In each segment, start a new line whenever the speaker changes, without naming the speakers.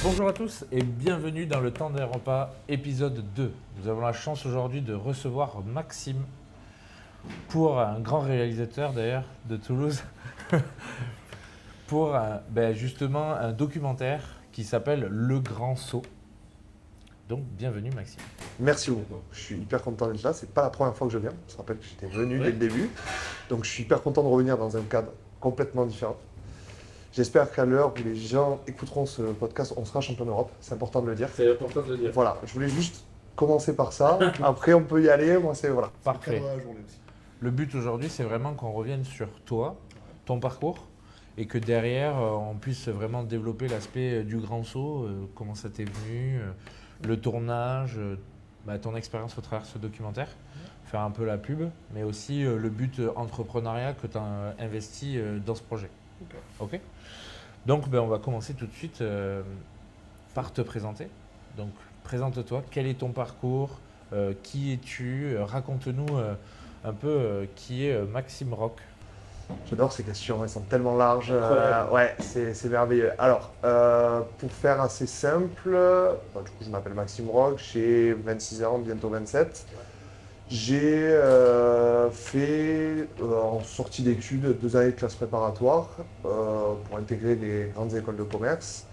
Bonjour à tous et bienvenue dans le temps des repas épisode 2. Nous avons la chance aujourd'hui de recevoir Maxime, pour un grand réalisateur d'ailleurs de Toulouse, pour justement un documentaire qui s'appelle Le Grand Saut. Donc bienvenue Maxime.
Merci beaucoup. Je suis hyper content d'être là. C'est pas la première fois que je viens. Je me rappelle que j'étais venu dès le début. Donc je suis hyper content de revenir dans un cadre complètement différent. J'espère qu'à l'heure où les gens écouteront ce podcast, on sera champion d'Europe. C'est important de le dire.
C'est important de le dire.
Voilà, je voulais juste commencer par ça. Après, on peut y aller. Moi, c'est voilà.
Parfait. Le but aujourd'hui, c'est vraiment qu'on revienne sur toi, ton parcours, et que derrière, on puisse vraiment développer l'aspect du grand saut, comment ça t'est venu, le tournage, ton expérience au travers de ce documentaire, faire un peu la pub, mais aussi le but entrepreneuriat que tu as investi dans ce projet. Ok. Donc, on va commencer tout de suite par te présenter. Donc, présente-toi, quel est ton parcours, qui es-tu, raconte-nous un peu qui est Maxime Rock.
J'adore ces questions, elles sont tellement larges. Ouais, c'est merveilleux. Alors, pour faire assez simple, du coup, je m'appelle Maxime Rock, j'ai 26 ans, bientôt 27. J'ai fait, en sortie d'études, 2 années de classe préparatoire pour intégrer des grandes écoles de commerce.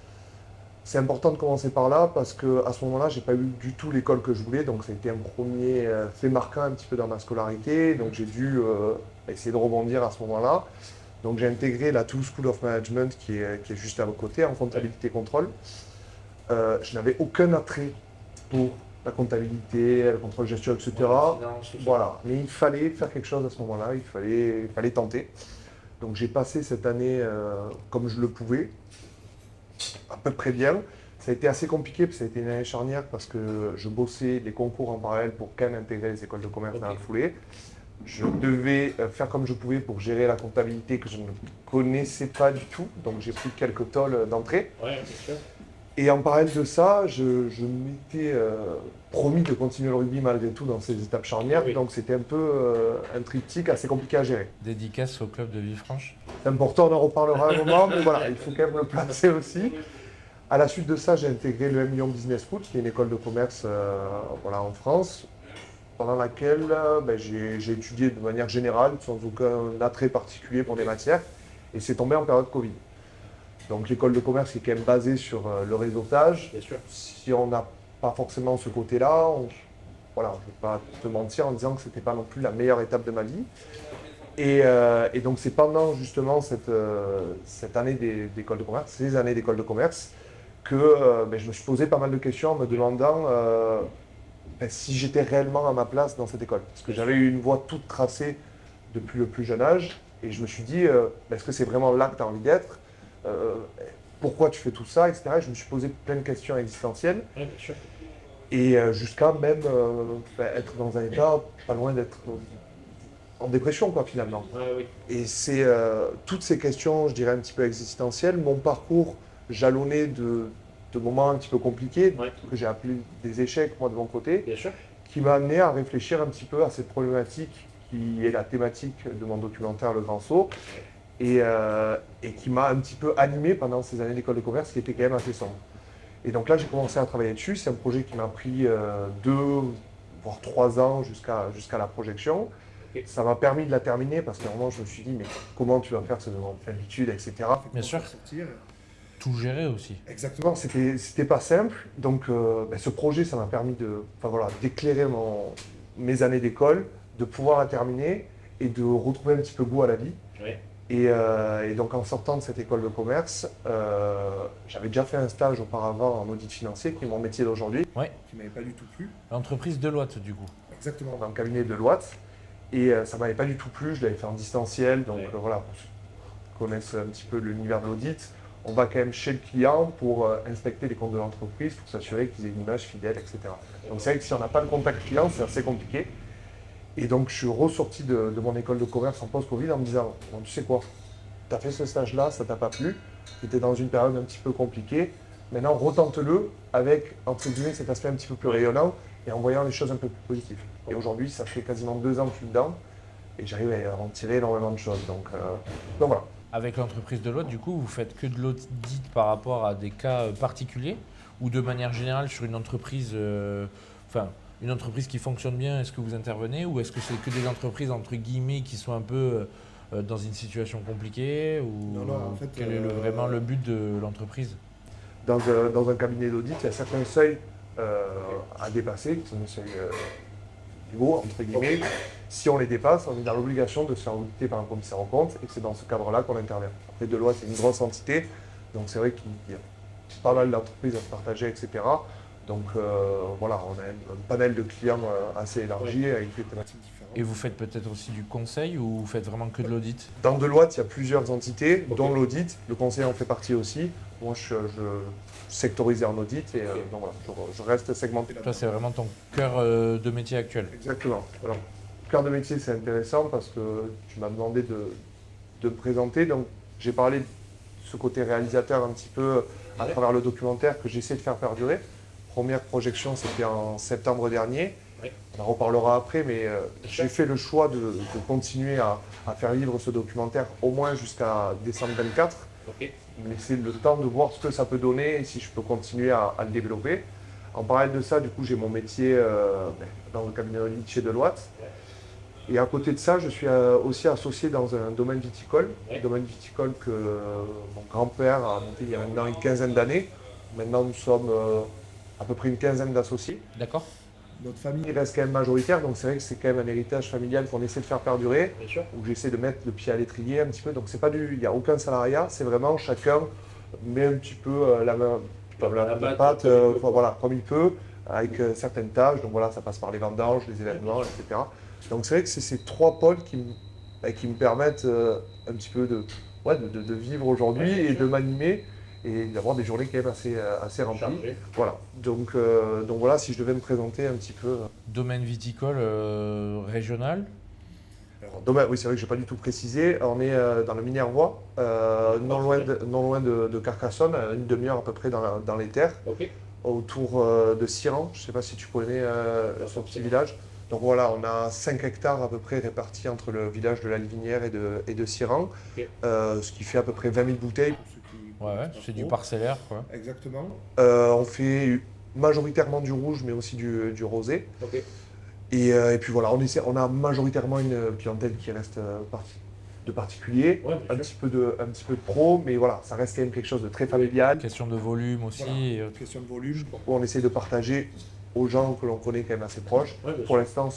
C'est important de commencer par là parce qu'à ce moment-là, je n'ai pas eu du tout l'école que je voulais. Donc, ça a été un premier fait marquant un petit peu dans ma scolarité. Donc, j'ai dû essayer de rebondir à ce moment-là. Donc, j'ai intégré la Toulouse School of Management qui est juste à côté en comptabilité contrôle. Je n'avais aucun attrait pour la comptabilité, le contrôle gestion, etc. Voilà. Mais il fallait faire quelque chose à ce moment-là. Il fallait tenter. Donc, j'ai passé cette année comme je le pouvais, à peu près bien. Ça a été assez compliqué, ça a été une année charnière parce que je bossais les concours en parallèle pour quand même intégrer les écoles de commerce dans la foulée. Je devais faire comme je pouvais pour gérer la comptabilité que je ne connaissais pas du tout, donc j'ai pris quelques tôles d'entrée.
Ouais, bien sûr.
Et en parallèle de ça, je m'étais promis de continuer le rugby malgré tout dans ces étapes charnières, donc c'était un peu un triptyque assez compliqué à gérer.
Dédicace au club de Villefranche.
C'est important, on en reparlera un moment, mais voilà, il faut quand même le placer aussi. À la suite de ça, j'ai intégré le M Lyon Business School, qui est une école de commerce en France, pendant laquelle j'ai étudié de manière générale, sans aucun attrait particulier pour des matières, et c'est tombé en période Covid. Donc l'école de commerce est quand même basée sur le réseautage.
Bien sûr.
Si on n'a pas forcément ce côté-là, je ne vais pas te mentir en disant que ce n'était pas non plus la meilleure étape de ma vie. Et donc c'est pendant justement cette année d'école de commerce, ces années d'école de commerce, que je me suis posé pas mal de questions en me demandant si j'étais réellement à ma place dans cette école. Parce que j'avais eu une voie toute tracée depuis le plus jeune âge, et je me suis dit, est-ce que c'est vraiment là que tu as envie d'être, pourquoi tu fais tout ça, etc. Et je me suis posé plein de questions existentielles.
Ouais, bien sûr.
Et jusqu'à même être dans un état pas loin d'être en dépression, quoi, finalement.
Ouais, oui.
Et c'est toutes ces questions, je dirais, un petit peu existentielles, mon parcours jalonné de moments un petit peu compliqués, que j'ai appelé des échecs, moi, de mon côté,
Bien sûr.
qui m'a amené à réfléchir un petit peu à cette problématique qui est la thématique de mon documentaire Le Grand Saut, et qui m'a un petit peu animé pendant ces années d'école de commerce qui étaient quand même assez sombres. Et donc là, j'ai commencé à travailler dessus. C'est un projet qui m'a pris 2, voire 3 ans jusqu'à la projection. Ça m'a permis de la terminer parce qu'à un moment, je me suis dit, mais comment tu vas faire ce en fin d'études, etc.
Bien sûr. Tout gérer aussi.
Exactement, c'était pas simple. Donc ce projet, ça m'a permis d'éclairer mes années d'école, de pouvoir la terminer et de retrouver un petit peu goût à la vie.
Oui.
Et donc en sortant de cette école de commerce, j'avais déjà fait un stage auparavant en audit financier, qui est mon métier d'aujourd'hui,
Ouais.
qui ne m'avait pas du tout plu.
L'entreprise Deloitte du coup.
Exactement, dans le cabinet de Deloitte. Et ça ne m'avait pas du tout plu, je l'avais fait en distanciel. Donc voilà, pour ceux qui connaissent un petit peu l'univers de l'audit, on va quand même chez le client pour inspecter les comptes de l'entreprise, pour s'assurer qu'ils aient une image fidèle, etc. Donc c'est vrai que si on n'a pas le contact client, c'est assez compliqué. Et donc je suis ressorti de mon école de commerce en post-Covid en me disant, bon, tu sais quoi, tu as fait ce stage-là, ça t'a pas plu, tu étais dans une période un petit peu compliquée, maintenant retente-le avec, entre guillemets, cet aspect un petit peu plus rayonnant et en voyant les choses un peu plus positives. Et aujourd'hui, ça fait quasiment 2 ans que je suis dedans et j'arrive à en tirer énormément de choses. Donc voilà.
avec l'entreprise Deloitte, du coup, vous faites que de l'audit par rapport à des cas particuliers ou de manière générale sur une entreprise, une entreprise qui fonctionne bien, est-ce que vous intervenez ou est-ce que c'est que des entreprises entre guillemets qui sont un peu dans une situation compliquée ou
Non, en fait,
quel est vraiment le but de l'entreprise?
Dans un cabinet d'audit, il y a certains seuils à dépasser, qui sont des seuils légaux, entre guillemets. Si on les dépasse, on est dans l'obligation de se faire auditer par un commissaire aux comptes et c'est dans ce cadre-là qu'on intervient. Après, Deloitte, c'est une grosse entité, donc c'est vrai qu'il y a pas mal d'entreprises à se partager, etc. Donc voilà, on a un panel de clients assez élargi avec des thématiques différentes.
Et vous faites peut-être aussi du conseil ou vous faites vraiment que de l'audit?
Dans Deloitte, il y a plusieurs entités, dont l'audit. Le conseil en fait partie aussi. Moi, je sectorisé en audit et donc voilà, je reste segmenté là-dedans.
Toi, c'est vraiment ton cœur de métier actuel.
Exactement. Alors, cœur de métier, c'est intéressant parce que tu m'as demandé de me présenter. Donc, j'ai parlé de ce côté réalisateur un petit peu à travers le documentaire que j'essaie de faire perdurer. Première projection, c'était en septembre dernier.
Oui.
On en reparlera après, mais j'ai fait le choix de continuer à faire vivre ce documentaire au moins jusqu'à décembre 24.
Ok.
Me laisser le temps de voir ce que ça peut donner et si je peux continuer à le développer. En parallèle de ça, du coup, j'ai mon métier dans le cabinet d'audit chez Deloitte. Et à côté de ça, je suis aussi associé dans un domaine viticole. Un domaine viticole que mon grand-père a monté il y a maintenant une quinzaine d'années. Maintenant, nous sommes à peu près une quinzaine d'associés.
D'accord.
Notre famille.
Il reste quand même majoritaire, donc c'est vrai que c'est quand même un héritage familial qu'on essaie de faire perdurer,
Bien sûr.
où j'essaie de mettre le pied à l'étrier un petit peu. Donc c'est pas il n'y a aucun salariat, c'est vraiment chacun met un petit peu la main, la pâte, voilà, comme il peut, avec certaines tâches. Donc voilà, ça passe par les vendanges, les événements, etc. Donc c'est vrai que c'est ces trois pôles qui me permettent un petit peu de vivre aujourd'hui et de m'animer et d'avoir des journées quand même assez remplies.
Chargé.
Voilà. Donc voilà, si je devais me présenter un petit peu.
Domaine viticole régional.
Domaine, oui, c'est vrai que je n'ai pas du tout précisé. On est dans le Minervois, non loin de Carcassonne, à une demi-heure à peu près dans les terres,
Ok.
autour de Siran. Je ne sais pas si tu connais ce petit village. Donc voilà, on a 5 hectares à peu près répartis entre le village de la Livinière et de Siran,
Ok.
ce qui fait à peu près 20 000 bouteilles.
Pour ceux qui
Ouais,
connaissent pas
c'est du
trop.
parcellaire, quoi.
Exactement.
On fait majoritairement du rouge, mais aussi du rosé.
Ok.
Et puis voilà, on a majoritairement une clientèle qui reste de particuliers,
Ouais, bien
un
sûr.
petit peu de pro, mais voilà, ça reste quand même quelque chose de très familial,
Question de volume aussi.
Voilà.
et autres.
Question de volume.
où on essaie de partager aux gens que l'on connaît quand même assez proches.
Ouais, bien
Pour
sûr.
l'instant,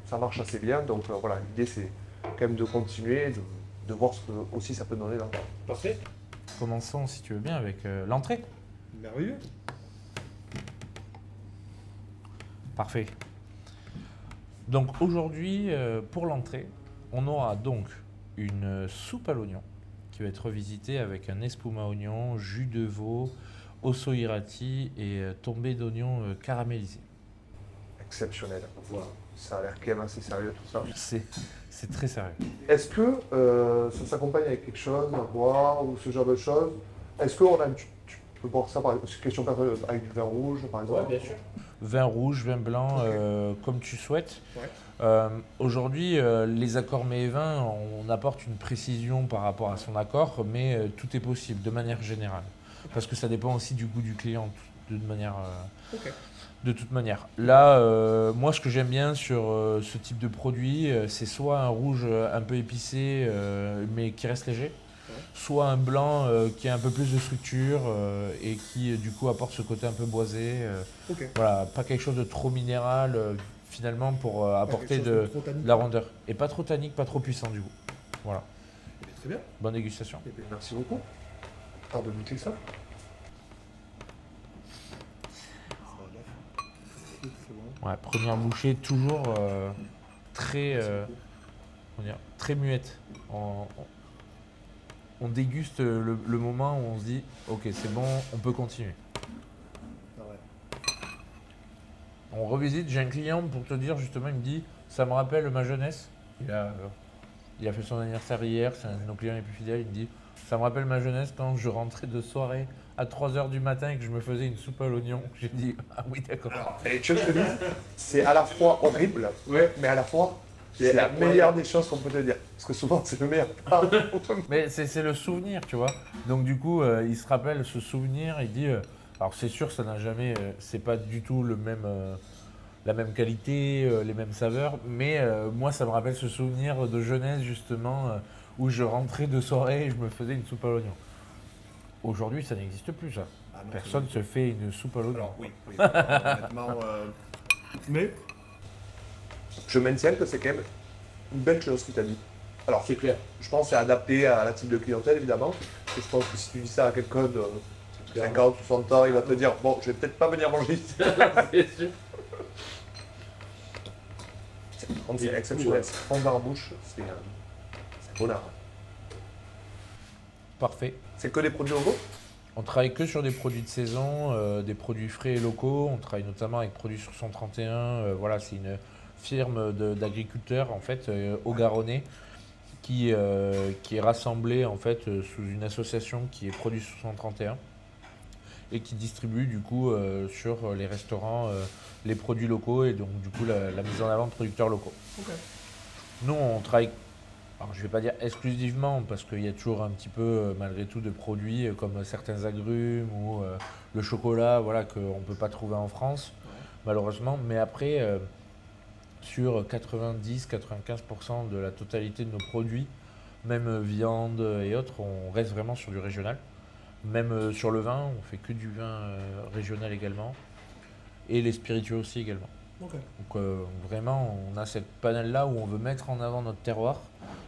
ça marche assez bien, donc voilà, l'idée c'est quand même de continuer, de voir ce que aussi ça peut donner dans le temps.
Parfait.
Commençons, si tu veux bien, avec l'entrée.
Merveilleux.
Parfait. Donc aujourd'hui, pour l'entrée, on aura donc une soupe à l'oignon qui va être revisitée avec un espuma oignon, jus de veau, osso hirati et tombé d'oignon caramélisé.
Exceptionnel.
Voilà.
Ça a l'air quand même assez sérieux tout ça.
C'est très sérieux.
Est-ce que ça s'accompagne avec quelque chose à boire ou ce genre de choses? Est-ce que tu peux boire ça par exemple, question personnelle, avec du vin rouge par exemple?
Ouais, bien sûr.
Vin rouge, vin blanc,
Ok.
comme tu souhaites.
Ouais.
Aujourd'hui, les accords mets et vins, on apporte une précision par rapport à son accord, mais tout est possible de manière générale. Parce que ça dépend aussi du goût du client, de manière,
Ok.
de toute manière. Là, moi, ce que j'aime bien sur ce type de produit, c'est soit un rouge un peu épicé, mais qui reste léger, soit un blanc qui a un peu plus de structure et qui, du coup, apporte ce côté un peu boisé.
Ok.
Voilà, pas quelque chose de trop minéral, finalement, pour apporter
quelque chose
de
trop tannique.
la rondeur. Et pas trop tannique, pas trop puissant, du coup. Voilà,
Très bien.
bonne dégustation.
Eh bien,
Merci beaucoup. Hâte de goûter ça.
c'est bon.
Ouais, première bouchée, toujours très, comment dire, très muette. On déguste le moment où on se dit « Ok, c'est bon, on peut continuer
Ah ouais. ».
On revisite, j'ai un client pour te dire justement, il me dit « Ça me rappelle ma jeunesse ». Il a fait son anniversaire hier, c'est un de nos clients les plus fidèles, il me dit « Ça me rappelle ma jeunesse quand je rentrais de soirée à 3h du matin et que je me faisais une soupe à l'oignon ». J'ai dit « Ah oui, d'accord ».
Et tu veux que je te dise, c'est à la fois horrible,
Ouais.
mais à la fois C'est la meilleure des choses qu'on peut te dire. Parce que souvent, c'est le meilleur.
Mais c'est le souvenir, tu vois. Donc du coup, il se rappelle ce souvenir, il dit, alors c'est sûr, ça n'a jamais, c'est pas du tout le même, la même qualité, les mêmes saveurs, mais moi, ça me rappelle ce souvenir de jeunesse justement, où je rentrais de soirée et je me faisais une soupe à l'oignon. Aujourd'hui, ça n'existe plus, ça.
Ah non,
Personne se fait une soupe à l'oignon.
Alors, oui, honnêtement. Mais,
Je maintiens que c'est quand même une belle chose que tu as dit. Alors,
C'est clair.
je pense que c'est adapté à la type de clientèle, évidemment. Et je pense que si tu dis ça à quelqu'un de 50 ou 60 ans, il va te dire bon, je vais peut-être pas venir manger ici.
C'est sûr.
C'est exceptionnel. C'est fond dans la bouche, c'est un bonheur.
Parfait.
C'est que des produits locaux?
On travaille que sur des produits de saison, des produits frais et locaux. On travaille notamment avec Produits sur 131. Voilà, c'est une firme d'agriculteurs en fait au Garonnais qui est rassemblée en fait sous une association qui est Produits sur 131 et qui distribue du coup sur les restaurants les produits locaux et donc du coup la mise en avant de producteurs locaux.
ok.
Nous, on travaille, alors je ne vais pas dire exclusivement, parce qu'il y a toujours un petit peu, malgré tout, de produits comme certains agrumes ou le chocolat, voilà, qu'on ne peut pas trouver en France, malheureusement. Mais après, sur 90-95% de la totalité de nos produits, même viande et autres, on reste vraiment sur du régional. Même sur le vin, on fait que du vin régional également. Et les spiritueux aussi également.
Ok.
Donc vraiment, on a cette panel-là où on veut mettre en avant notre terroir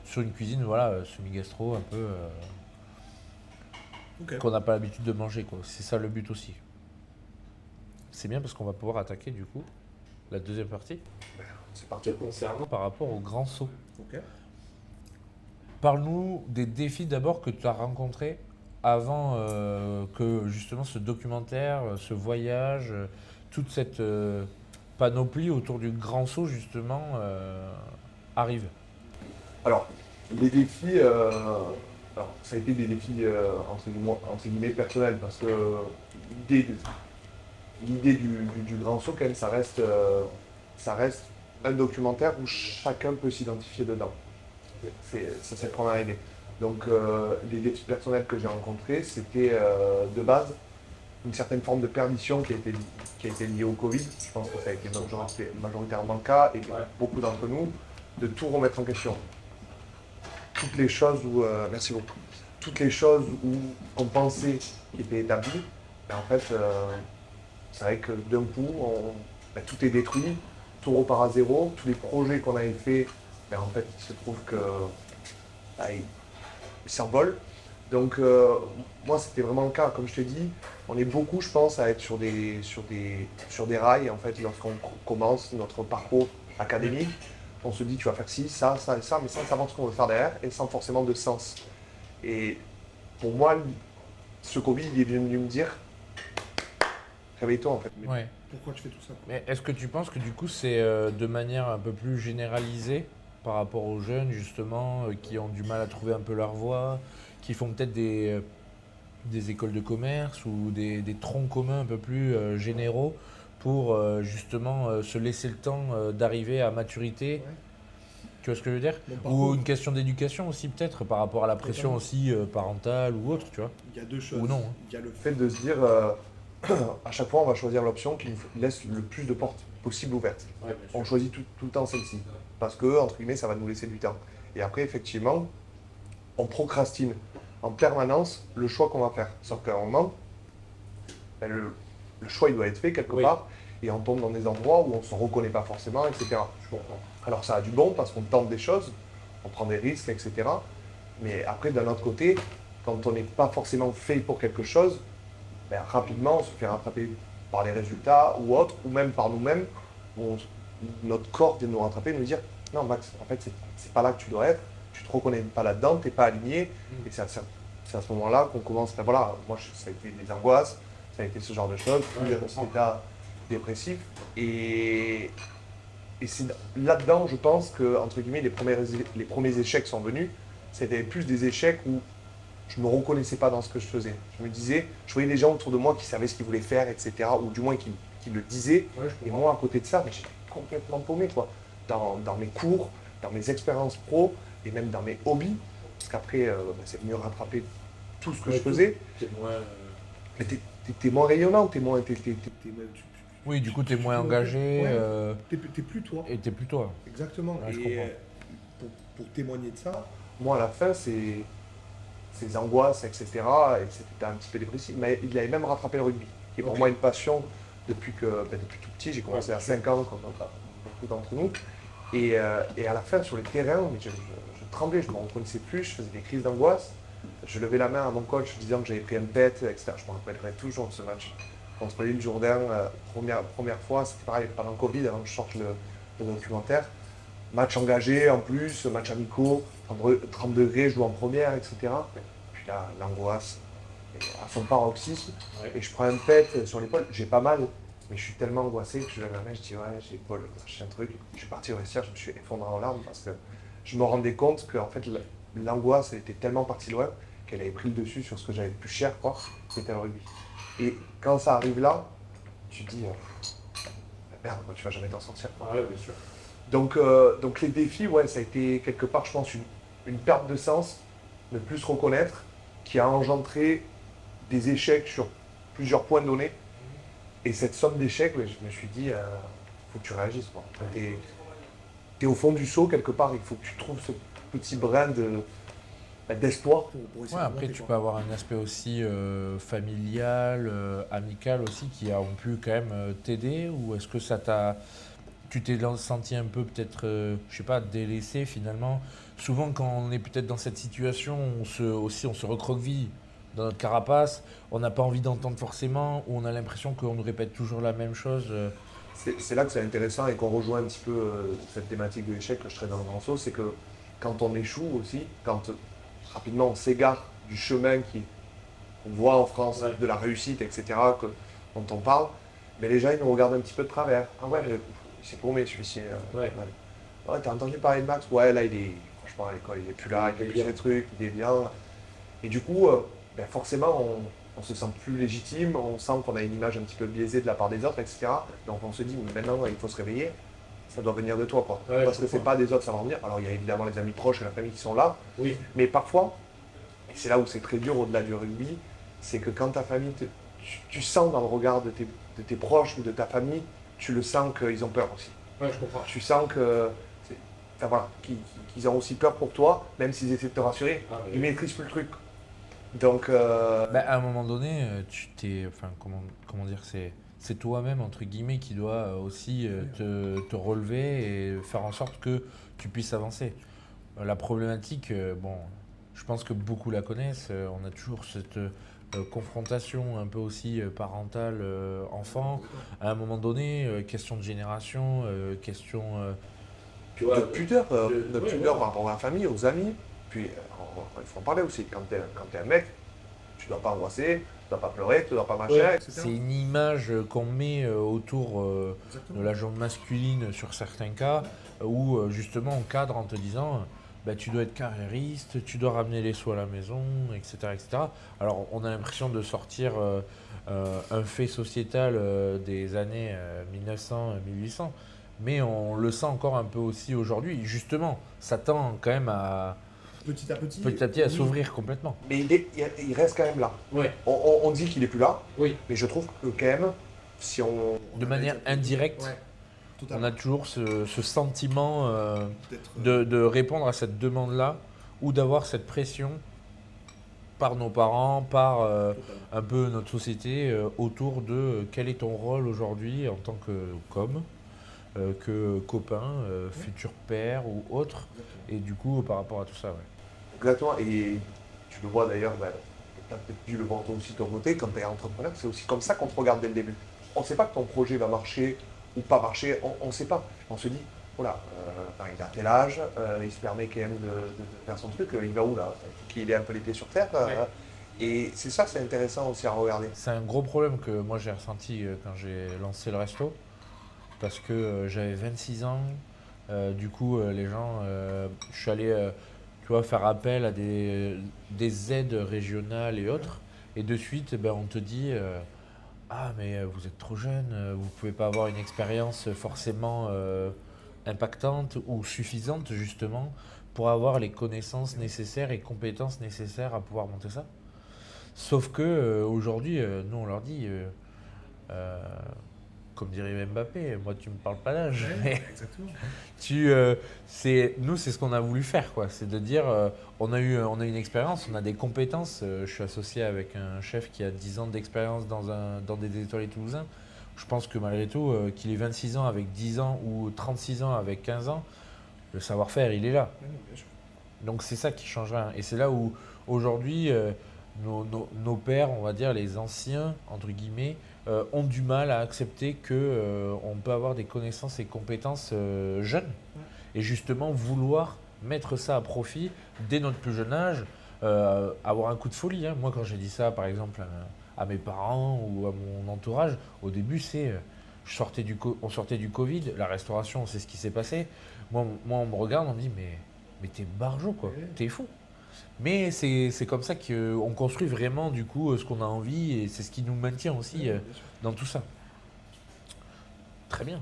sur une cuisine, voilà, semi-gastro, un peu
Ok.
qu'on n'a pas l'habitude de manger, quoi. C'est ça le but aussi. C'est bien parce qu'on va pouvoir attaquer du coup la deuxième partie
C'est parti.
concernant par rapport au grand saut.
Ok.
Parle-nous des défis d'abord que tu as rencontrés avant que justement ce documentaire, ce voyage, toute cette panoplie autour du grand saut justement arrive.
Alors, les défis, alors, ça a été des défis entre guillemets personnels parce que l'idée du grand saut, quand même, ça reste un documentaire où chacun peut s'identifier dedans. Ça, c'est la première idée. Donc, les défis personnels que j'ai rencontrés, c'était de base une certaine forme de perdition qui a été liée au Covid. Je pense que ça a été majoritairement le cas et beaucoup d'entre nous, de tout remettre en question. Toutes les choses où, merci beaucoup, toutes les choses où on pensait qui étaient établies, ben en fait, c'est vrai que d'un coup, tout est détruit, tout repart à zéro, tous les projets qu'on avait faits, ben en fait, il se trouve que ils s'envolent. Donc, moi, c'était vraiment le cas. Comme je te dis, on est beaucoup, je pense, à être sur des rails, en fait, lorsqu'on commence notre parcours académique. On se dit, tu vas faire ci, ça, ça et ça, mais sans savoir ce qu'on veut faire derrière et sans forcément de sens. Et pour moi, ce Covid, il est venu me dire, réveille-toi, en fait.
Ouais.
Pourquoi tu fais tout ça, quoi?
Mais est-ce que tu penses que du coup c'est de manière un peu plus généralisée par rapport aux jeunes justement qui ont du mal à trouver un peu leur voie, qui font peut-être des écoles de commerce ou des troncs communs un peu plus généraux pour justement se laisser le temps d'arriver à maturité.
Ouais.
Tu vois ce que je veux dire?
Mon
Ou
parcours,
une question d'éducation aussi peut-être par rapport à la pression
Totalement.
aussi parentale ou autre, tu vois?
il y a deux choses.
Ou non, hein.
Il y a le
Le fait de se dire, à chaque fois, on va choisir l'option qui nous laisse le plus de portes possibles ouvertes. On choisit tout le temps celle-ci. Parce que, entre guillemets, ça va nous laisser du temps. Et après, effectivement, on procrastine en permanence le choix qu'on va faire. Sauf qu'à un moment, ben, le choix il doit être fait quelque
Oui.
part et on tombe dans des endroits où on ne se reconnaît pas forcément, etc. Alors ça a du bon parce qu'on tente des choses, on prend des risques, etc. Mais après, d'un autre côté, quand on n'est pas forcément fait pour quelque chose, ben, rapidement on se fait rattraper par les résultats ou autres, ou même par nous-mêmes. Notre corps vient nous rattraper et nous dire non Max, en fait c'est pas là que tu dois être, tu te reconnais pas là-dedans, tu n'es pas aligné. Et c'est à ce moment-là qu'on commence, ben voilà, moi ça a été des angoisses, ça a été ce genre de choses, un état dépressif. Et c'est là-dedans, je pense que, entre guillemets, les premiers échecs sont venus. C'était plus des échecs où je ne me reconnaissais pas dans ce que je faisais. Je me disais, je voyais des gens autour de moi qui savaient ce qu'ils voulaient faire, etc. Ou du moins qui le disaient. Et moi, à côté de ça, mais j'étais complètement paumé, quoi. Dans mes cours, dans mes expériences pro et même dans mes hobbies, parce qu'après, c'est mieux rattraper tout ce que je faisais. Mais t'es moins rayonnant,
Oui, du coup, tu es moins engagé
Ouais. T'es plus toi.
et tu plus toi.
Exactement.
Ouais, je
Et
comprends.
pour témoigner de ça,
moi, à la fin, c'est ses angoisses, etc. Et c'était un petit peu dépressif. Mais il avait même rattrapé le rugby, qui est pour moi une passion depuis tout petit. J'ai commencé à 5 ans, comme beaucoup d'entre nous. Et à la fin, sur les terrains, mais je tremblais, je ne me reconnaissais plus, je faisais des crises d'angoisse. Je levais la main à mon coach disant que j'avais pris un pet, etc. Je me rappellerai toujours de ce match contre l'île Jourdain. Première fois, c'était pareil pendant le Covid, avant que je sorte le documentaire. Match engagé en plus, match amicaux, 30 degrés, je joue en première, etc. Puis là, l'angoisse à son paroxysme.
Ouais.
Et je prends un pet sur l'épaule, j'ai pas mal, mais je suis tellement angoissé que je lève la main, je dis ouais, j'ai l'épaule, j'ai un truc. Je suis parti au vestiaire, je me suis effondré en larmes parce que je me rendais compte que en fait, l'angoisse, elle était tellement partie loin qu'elle avait pris le dessus sur ce que j'avais de plus cher, quoi, c'était le rugby. Et quand ça arrive là, tu te dis, merde, tu vas jamais t'en sortir.
Ouais, bien sûr.
Donc les défis, ouais, ça a été quelque part, je pense, une perte de sens, de plus se reconnaître, qui a engendré des échecs sur plusieurs points donnés. Et cette somme d'échecs, ouais, je me suis dit, faut que tu réagisses. T'es au fond du seau, quelque part, il faut que tu trouves ce petit brin d'espoir.
pour essayer
Ouais,
de
après,
remonter,
tu
quoi.
peux avoir un aspect aussi familial, amical aussi, qui ont pu quand même t'aider. Ou est-ce que ça t'a. Tu t'es senti un peu peut-être, je sais pas, délaissé finalement. Souvent, quand on est peut-être dans cette situation, on se recroqueville dans notre carapace. On n'a pas envie d'entendre forcément, ou on a l'impression qu'on nous répète toujours la même chose.
C'est là que c'est intéressant et qu'on rejoint un petit peu cette thématique de l'échec que je traite dans le grand saut, c'est que quand on échoue aussi, quand rapidement on s'égare du chemin qu'on voit en France,
Ouais.
de la réussite, etc., dont on parle, mais les gens ils nous regardent un petit peu de travers. Ah ouais, mais c'est paumé celui-ci.
Ouais.
Ouais, t'as entendu parler de Max? Ouais, là franchement à l'école il est plus là, il fait plus ces trucs, il est bien. Et du coup, forcément, on se sent plus légitime, on sent qu'on a une image un petit peu biaisée de la part des autres, etc. Donc on se dit, mais maintenant, il faut se réveiller, ça doit venir de toi, quoi.
Ouais,
Parce
je
que c'est
comprends.
pas des autres, ça va venir. Alors il y a évidemment les amis proches et la famille qui sont là,
Oui.
mais parfois, et c'est là où c'est très dur au-delà du rugby, c'est que quand ta famille, tu sens dans le regard de tes proches ou de ta famille, tu le sens qu'ils ont peur aussi.
Ouais, je comprends.
Tu sens que, enfin, voilà, qu'ils ont aussi peur pour toi, même s'ils essaient de te rassurer,
Ah, oui.
ils maîtrisent plus le truc. Donc,
Bah, à un moment donné, enfin, comment dire, c'est toi-même entre guillemets qui dois aussi te relever et faire en sorte que tu puisses avancer. La problématique, bon, je pense que beaucoup la connaissent. On a toujours cette confrontation un peu aussi parentale enfant. À un moment donné, question de génération, question. Tu vois,
de pudeur,
de- ouais, voilà.
par rapport à la famille, aux amis. Puis, il faut en parler aussi. Quand t'es un mec, tu dois pas angoisser, tu dois pas pleurer, tu dois pas machin,
Ouais,
etc.
c'est une image qu'on met autour
Exactement.
de la jambe masculine sur certains cas, où justement on cadre en te disant bah, tu dois être carriériste, tu dois ramener les sous à la maison, etc. etc. Alors on a l'impression de sortir un fait sociétal des années 1900-1800, mais on le sent encore un peu aussi aujourd'hui. Justement, ça tend quand même à
Petit
petit à petit à
oui,
s'ouvrir complètement.
Mais il reste quand même là.
Ouais,
On dit qu'il est plus là,
oui.
mais je trouve que quand même, si on.
De
a
manière
été-
indirecte,
Ouais,
on
totalement.
a toujours ce sentiment
D'être,
de répondre à cette demande-là ou d'avoir cette pression par nos parents, par
totalement.
un peu notre société autour de quel est ton rôle aujourd'hui en tant que copain, futur père ou autre.
Exactement.
Et du coup, par rapport à tout ça, ouais.
Exactement. Et tu le vois d'ailleurs, tu as peut-être dû le voir toi aussi de ton côté, quand tu es entrepreneur, c'est aussi comme ça qu'on te regarde dès le début. On ne sait pas que ton projet va marcher ou pas marcher, on ne sait pas. On se dit, voilà, il a tel âge, il se permet quand même de faire son truc, il va où là? Il faut qu'il ait un peu les pieds sur terre. Et c'est ça, c'est intéressant aussi à regarder.
C'est un gros problème que moi j'ai ressenti quand j'ai lancé le resto, parce que j'avais 26 ans. Du coup, les gens, je suis allé tu vois, faire appel à des aides régionales et autres. Et de suite, ben, on te dit ah, mais vous êtes trop jeune, vous ne pouvez pas avoir une expérience forcément impactante ou suffisante justement pour avoir les connaissances nécessaires et compétences nécessaires à pouvoir monter ça. Sauf que aujourd'hui, nous on leur dit, euh, comme dirait Mbappé, moi tu me parles pas d'âge, mais
Exactement.
nous c'est ce qu'on a voulu faire quoi, c'est de dire on a une expérience, on a des compétences. Je suis associé avec un chef qui a 10 ans d'expérience dans des étoiles toulousains. Je pense que malgré tout, qu'il ait 26 ans avec 10 ans ou 36 ans avec 15 ans, le savoir-faire il est là.
Ouais, non, bien sûr.
Donc c'est ça qui changera. Et c'est là où aujourd'hui nos pères, on va dire les anciens, entre guillemets, ont du mal à accepter que on peut avoir des connaissances et compétences jeunes. Et justement vouloir mettre ça à profit dès notre plus jeune âge, avoir un coup de folie. Hein. Moi quand j'ai dit ça par exemple à mes parents ou à mon entourage, au début on sortait du Covid, la restauration, on sait ce qui s'est passé. Moi on me regarde, on me dit mais t'es barjot quoi,
Ouais.
t'es fou. Mais c'est comme ça qu'on construit vraiment du coup ce qu'on a envie et c'est ce qui nous maintient aussi
Ouais, bien sûr.
dans tout ça. Très bien.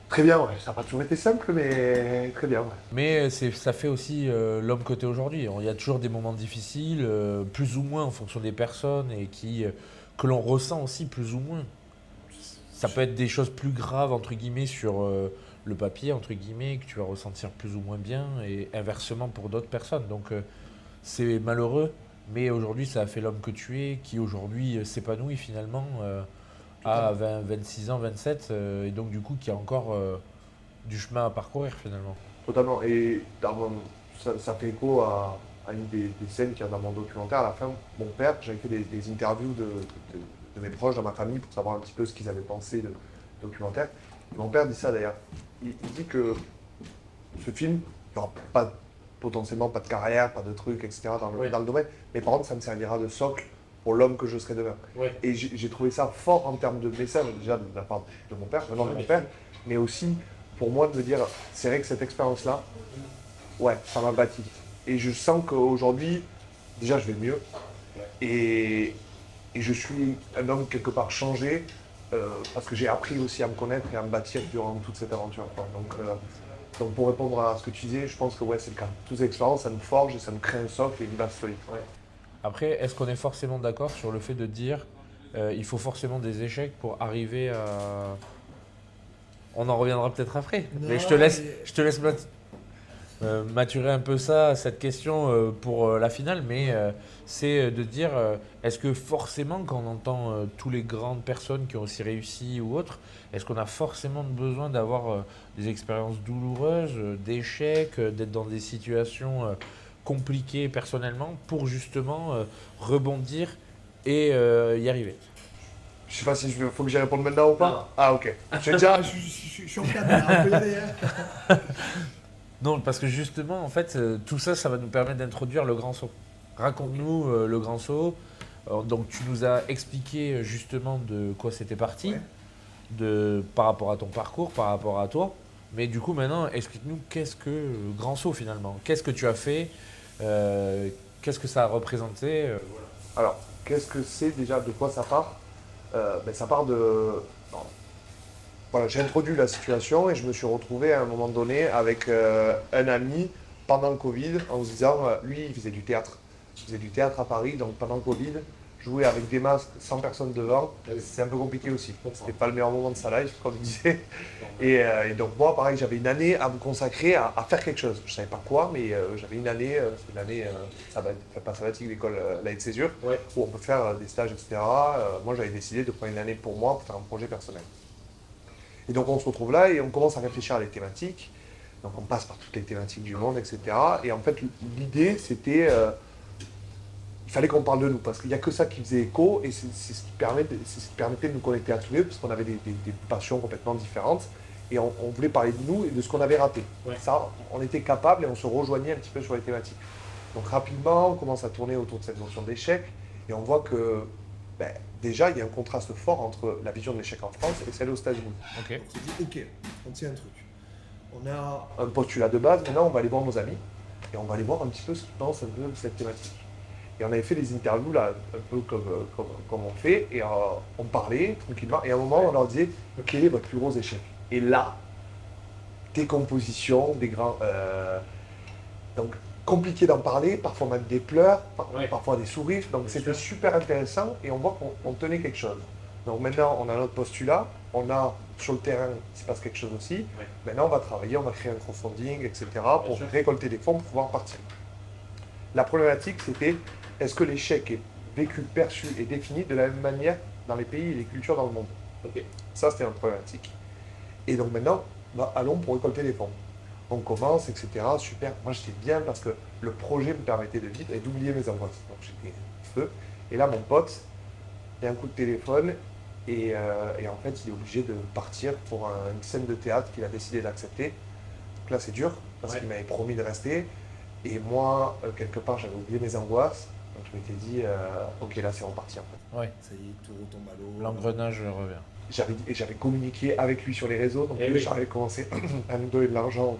Très bien, ouais. Ça n'a pas toujours été simple, mais très bien. Ouais.
Mais ça fait aussi l'homme que t'es aujourd'hui. Il y a toujours des moments difficiles, plus ou moins en fonction des personnes et que l'on ressent aussi plus ou moins. Ça peut être des choses plus graves entre guillemets sur le papier entre guillemets que tu vas ressentir plus ou moins bien et inversement pour d'autres personnes. Donc c'est malheureux, mais aujourd'hui ça a fait l'homme que tu es qui aujourd'hui s'épanouit finalement à 20, 26 ans, 27 et donc du coup qui a encore du chemin à parcourir finalement.
Totalement. Et ça fait écho à une des scènes qu'il y a dans mon documentaire. À la fin, mon père, j'avais fait des interviews de mes proches dans ma famille pour savoir un petit peu ce qu'ils avaient pensé de documentaire. Et mon père dit ça d'ailleurs. Il dit que ce film, il n'y aura pas, potentiellement pas de carrière, pas de trucs, etc. dans le domaine. Mais par contre, ça me servira de socle pour l'homme que je serai demain.
Ouais.
Et j'ai trouvé ça fort en termes de message, déjà de la part de mon père, venant de mon père, mais aussi pour moi de me dire, c'est vrai que cette expérience-là, ouais, ça m'a bâti. Et je sens qu'aujourd'hui, déjà, je vais mieux. Et, et je suis un homme quelque part changé parce que j'ai appris aussi à me connaître et à me bâtir durant toute cette aventure. Quoi. Donc pour répondre à ce que tu disais, je pense que ouais, c'est le cas. Toutes ces expériences, ça nous forge et ça nous crée un socle et une base solide. Ouais.
Après, est-ce qu'on est forcément d'accord sur le fait de dire il faut forcément des échecs pour arriver à... On en reviendra peut-être après, mais je te laisse maturer un peu ça, cette question pour la finale, mais c'est de dire est-ce que forcément, quand on entend tous les grandes personnes qui ont aussi réussi ou autres, est-ce qu'on a forcément besoin d'avoir des expériences douloureuses, d'échecs, d'être dans des situations compliquées personnellement pour justement rebondir et y arriver?
Je sais pas si faut que j'y réponde maintenant ou pas.
Non.
Ah ok. J'ai déjà.
Je suis en cadre, on peut y aller. Hein.
Non, parce que justement, en fait, tout ça, ça va nous permettre d'introduire le grand saut. Raconte-nous le grand saut. Donc, tu nous as expliqué justement de quoi c'était parti,
Ouais.
par rapport à ton parcours, par rapport à toi. Mais du coup, maintenant, explique-nous qu'est-ce que le grand saut finalement. Qu'est-ce que tu as fait qu'est-ce que ça a représenté voilà.
Alors, qu'est-ce que c'est déjà, de quoi ça part ça part de. Non. Voilà, j'ai introduit la situation et je me suis retrouvé à un moment donné avec un ami pendant le Covid en se disant, lui, il faisait du théâtre. Il faisait du théâtre à Paris, donc pendant le Covid, jouer avec des masques, 100 personnes devant, c'est un peu compliqué aussi. C'était pas le meilleur moment de sa life, comme il disait. Et donc moi, pareil, j'avais une année à me consacrer à faire quelque chose. Je savais pas quoi, mais j'avais une année, c'est une année pas sabbatique d'école, l'année de césure, où on peut faire des stages, etc. Moi, j'avais décidé de prendre une année pour moi, pour faire un projet personnel. Et donc on se retrouve là et on commence à réfléchir à les thématiques. Donc on passe par toutes les thématiques du monde, etc. Et en fait, l'idée, c'était... il fallait qu'on parle de nous, parce qu'il n'y a que ça qui faisait écho, et c'est ce qui permettait de nous connecter à tous les deux, parce qu'on avait des passions complètement différentes, et on voulait parler de nous et de ce qu'on avait raté.
Ouais.
Ça, on était capable et on se rejoignait un petit peu sur les thématiques. Donc rapidement, on commence à tourner autour de cette notion d'échec, et on voit que déjà, il y a un contraste fort entre la vision de l'échec en France et celle aux États-Unis.
Ok.
On s'est dit, ok, on tient un truc. On a.
Un postulat de base, maintenant on va aller voir nos amis, et on va aller voir un petit peu ce qu'ils pensent un peu de cette thématique. Et on avait fait des interviews là, un peu comme on fait, et on parlait tranquillement, et à un moment on leur disait quel est votre plus gros échec. Et là, décomposition, des grands. Donc, compliqué d'en parler, parfois même des pleurs, parfois des sourires. Donc, c'était super intéressant et on voit qu'on tenait quelque chose. Donc, maintenant, on a notre postulat, on a sur le terrain, il se passe quelque chose aussi.
Ouais.
Maintenant, on va travailler, on va créer un crowdfunding, etc., pour
sûr.
récolter des fonds pour pouvoir partir. La problématique, c'était est-ce que l'échec est vécu, perçu et défini de la même manière dans les pays et les cultures dans le monde.
Ok.
Ça, c'était une problématique. Et donc maintenant, allons pour récolter les fonds. On commence, etc. Super. Moi, j'étais bien parce que le projet me permettait de vivre et d'oublier mes angoisses. Donc, j'étais feu. Et là, mon pote, il y a un coup de téléphone et en fait, il est obligé de partir pour une scène de théâtre qu'il a décidé d'accepter. Donc là, c'est dur parce qu'il m'avait promis de rester. Et moi, quelque part, j'avais oublié mes angoisses. Donc, je m'étais dit, ok, là, c'est reparti en fait.
Ouais.
Ça y est, tout retombe à l'eau.
L'engrenage revient.
J'avais communiqué avec lui sur les réseaux, donc
Eh oui.
j'avais commencé à nous donner de l'argent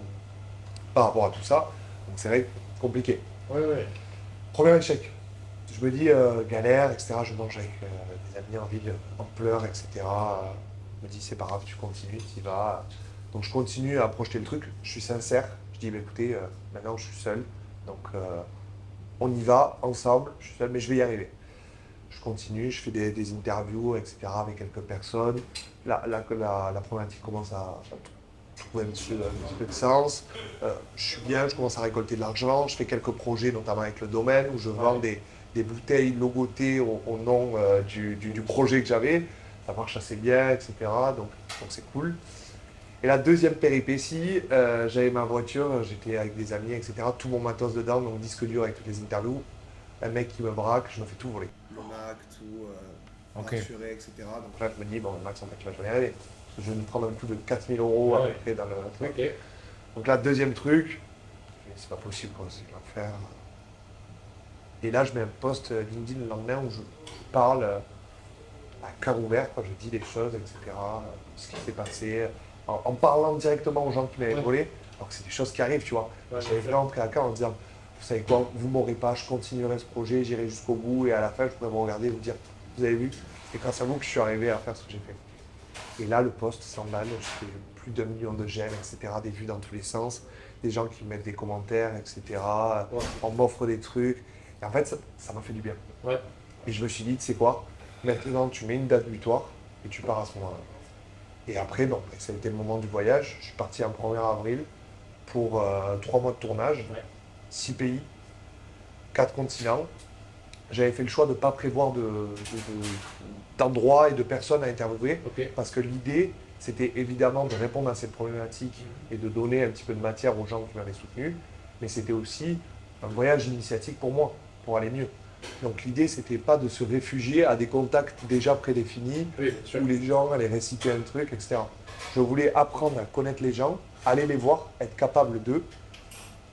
par rapport à tout ça. Donc c'est vrai, compliqué.
Oui, oui.
Premier échec. Je me dis galère, etc. Je mange avec des amis en ville, en pleurs, etc. Je me dis c'est pas grave, tu continues, tu y vas. Donc je continue à projeter le truc. Je suis sincère. Je dis bah, écoutez, maintenant je suis seul, donc on y va ensemble. Je suis seul, mais je vais y arriver. Je continue, je fais des interviews, etc. avec quelques personnes. La problématique commence à trouver un petit peu de sens. Je suis bien, je commence à récolter de l'argent. Je fais quelques projets, notamment avec le domaine, où je vends des bouteilles logotées au nom du projet que j'avais. Ça marche assez bien, etc. Donc c'est cool. Et la deuxième péripétie, j'avais ma voiture, j'étais avec des amis, etc. Tout mon matos dedans, donc disque dur avec toutes les interviews. Un mec qui me braque, je me fais tout voler.
Le Mac, tout,
Ok.
rassuré, etc. Donc,
Là, je me dis, bon, Max, en fait, tu vas jamais y arriver. Parce que je vais me prendre un coup de 4000 euros à peu près dans le truc.
Ok.
Donc là, deuxième truc, je me dis, c'est pas possible, quoi, c'est l'enfer. Et là, je mets un post LinkedIn le lendemain où je parle à cœur ouvert, quoi, je dis des choses, etc. Ce qui s'est passé, en parlant directement aux gens qui m'avaient volé, alors que c'est des choses qui arrivent, tu vois. J'avais vraiment pris à cœur en disant, vous savez quoi, vous m'aurez pas, je continuerai ce projet, j'irai jusqu'au bout, et à la fin, je pourrais vous regarder et vous dire, vous avez vu, c'est grâce à vous que je suis arrivé à faire ce que j'ai fait. Et là, le post s'emballe, je fais plus d'1 million de j'aime, etc., des vues dans tous les sens, des gens qui mettent des commentaires, etc., on m'offre des trucs, et en fait, ça m'a fait du bien.
Ouais.
Et je me suis dit, tu sais quoi, maintenant tu mets une date butoir et tu pars à ce moment-là. Et après, donc, ça a été le moment du voyage. Je suis parti en 1er avril pour 3 mois de tournage,
Ouais.
6 pays, 4 continents. J'avais fait le choix de ne pas prévoir d'endroits et de personnes à interviewer
Ok.
parce que l'idée, c'était évidemment de répondre à cette problématique et de donner un petit peu de matière aux gens qui m'avaient soutenu, mais c'était aussi un voyage initiatique pour moi, pour aller mieux. Donc l'idée, c'était pas de se réfugier à des contacts déjà prédéfinis,
Oui, bien sûr.
où les gens allaient réciter un truc, etc. Je voulais apprendre à connaître les gens, aller les voir, être capable d'eux,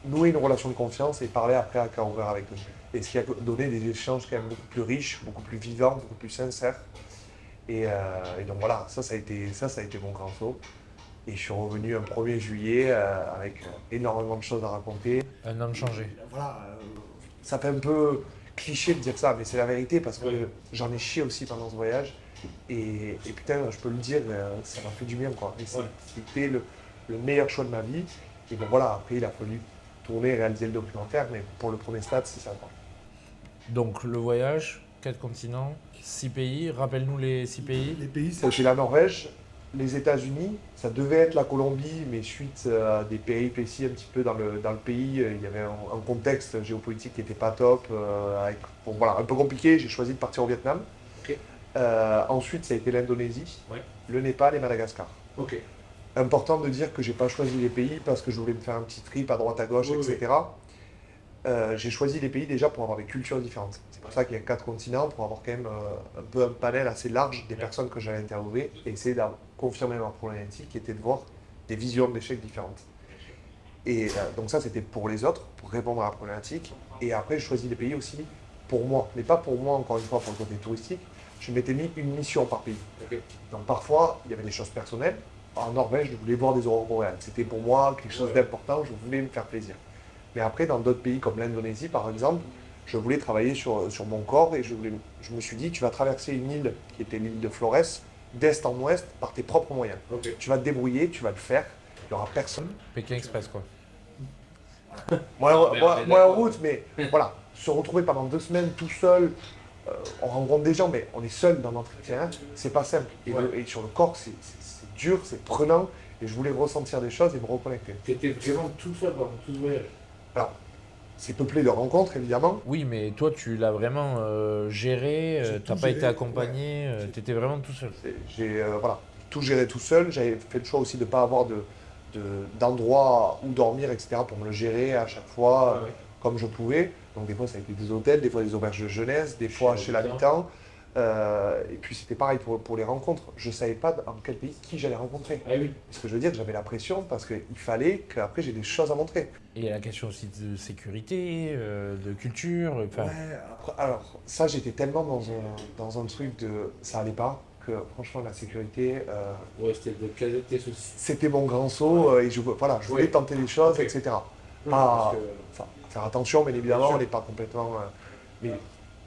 nouer une relation de confiance et parler après à cœur ouvert avec eux. Et ce qui a donné des échanges quand même beaucoup plus riches, beaucoup plus vivants, beaucoup plus sincères. Et donc voilà, ça a été mon grand saut. Et je suis revenu un 1er juillet avec énormément de choses à raconter.
Un homme changé.
voilà,
Ça fait un peu cliché de dire ça, mais c'est la vérité parce que
Ouais.
j'en ai chié aussi pendant ce voyage. Et putain, je peux le dire, ça m'a fait du bien, quoi. Et c'était le meilleur choix de ma vie. Et bon voilà, après il a fallu tourner et réaliser le documentaire, mais pour le premier stade, c'est ça, quoi.
Donc le voyage, 4 continents, 6 pays. Rappelle-nous les 6 pays.
les pays, c'est
C'est chez la Norvège, les États-Unis, ça devait être la Colombie, mais suite à des péripéties un petit peu dans le pays, il y avait un contexte géopolitique qui n'était pas top, bon, voilà, un peu compliqué, j'ai choisi de partir au Vietnam.
Ok.
Ensuite, ça a été l'Indonésie,
Ouais.
le Népal et Madagascar.
Ok.
Important de dire que j'ai pas choisi les pays parce que je voulais me faire un petit trip à droite à gauche,
Oui,
etc. J'ai choisi les pays déjà pour avoir des cultures différentes. C'est pour ça qu'il y a 4 continents, pour avoir quand même un peu un panel assez large des personnes que j'allais interviewer et essayer de confirmer ma problématique qui était de voir des visions de l'échec différentes. Et donc ça, c'était pour les autres, pour répondre à la problématique. Et après, je choisis les pays aussi pour moi, mais pas pour moi, encore une fois, pour le côté touristique. Je m'étais mis une mission par pays.
Ok.
Donc parfois, il y avait des choses personnelles. En Norvège, je voulais voir des aurores boréales. C'était pour moi quelque chose d'important, je voulais me faire plaisir. Mais après, dans d'autres pays comme l'Indonésie, par exemple, je voulais travailler sur mon corps et je me suis dit, tu vas traverser une île qui était l'île de Flores, d'est en ouest, par tes propres moyens.
Ok.
Tu vas te débrouiller, tu vas le faire. il n'y aura personne.
Pékin Express, quoi.
Moi en route, mais voilà, se retrouver pendant 2 semaines tout seul, on rencontre des gens, mais on est seul dans notre terrain, c'est pas simple. Et sur le corps, c'est dur, c'est prenant, et je voulais ressentir des choses et me reconnecter.
T'étais vraiment tout seul pendant tout ce voyage.
Alors, c'est peuplé de rencontres, évidemment.
Oui, mais toi, tu l'as vraiment géré,
J'ai
t'as
tout
pas
géré,
été accompagné,
ouais.
t'étais vraiment tout seul.
J'ai voilà, tout géré tout seul. J'avais fait le choix aussi de ne pas avoir d'endroit où dormir, etc., pour me le gérer à chaque fois comme je pouvais. Donc des fois, ça a été des hôtels, des fois des auberges de jeunesse, des fois chez l'habitant. Et puis c'était pareil pour les rencontres. Je ne savais pas dans quel pays qui j'allais rencontrer.
Ah oui.
Ce que je veux dire, j'avais la pression parce qu'il fallait qu'après j'ai des choses à montrer.
Et il y a la question aussi de sécurité, de culture. Enfin,
Alors ça, j'étais tellement dans un truc de ça allait pas que franchement la sécurité,
ouais, c'était de caser tes soucis.
c'était mon grand saut et je voulais tenter des choses,
Ok.
etc.
Parce que-
Enfin, faire attention, bien évidemment,
sûr.
on n'est pas complètement. Mais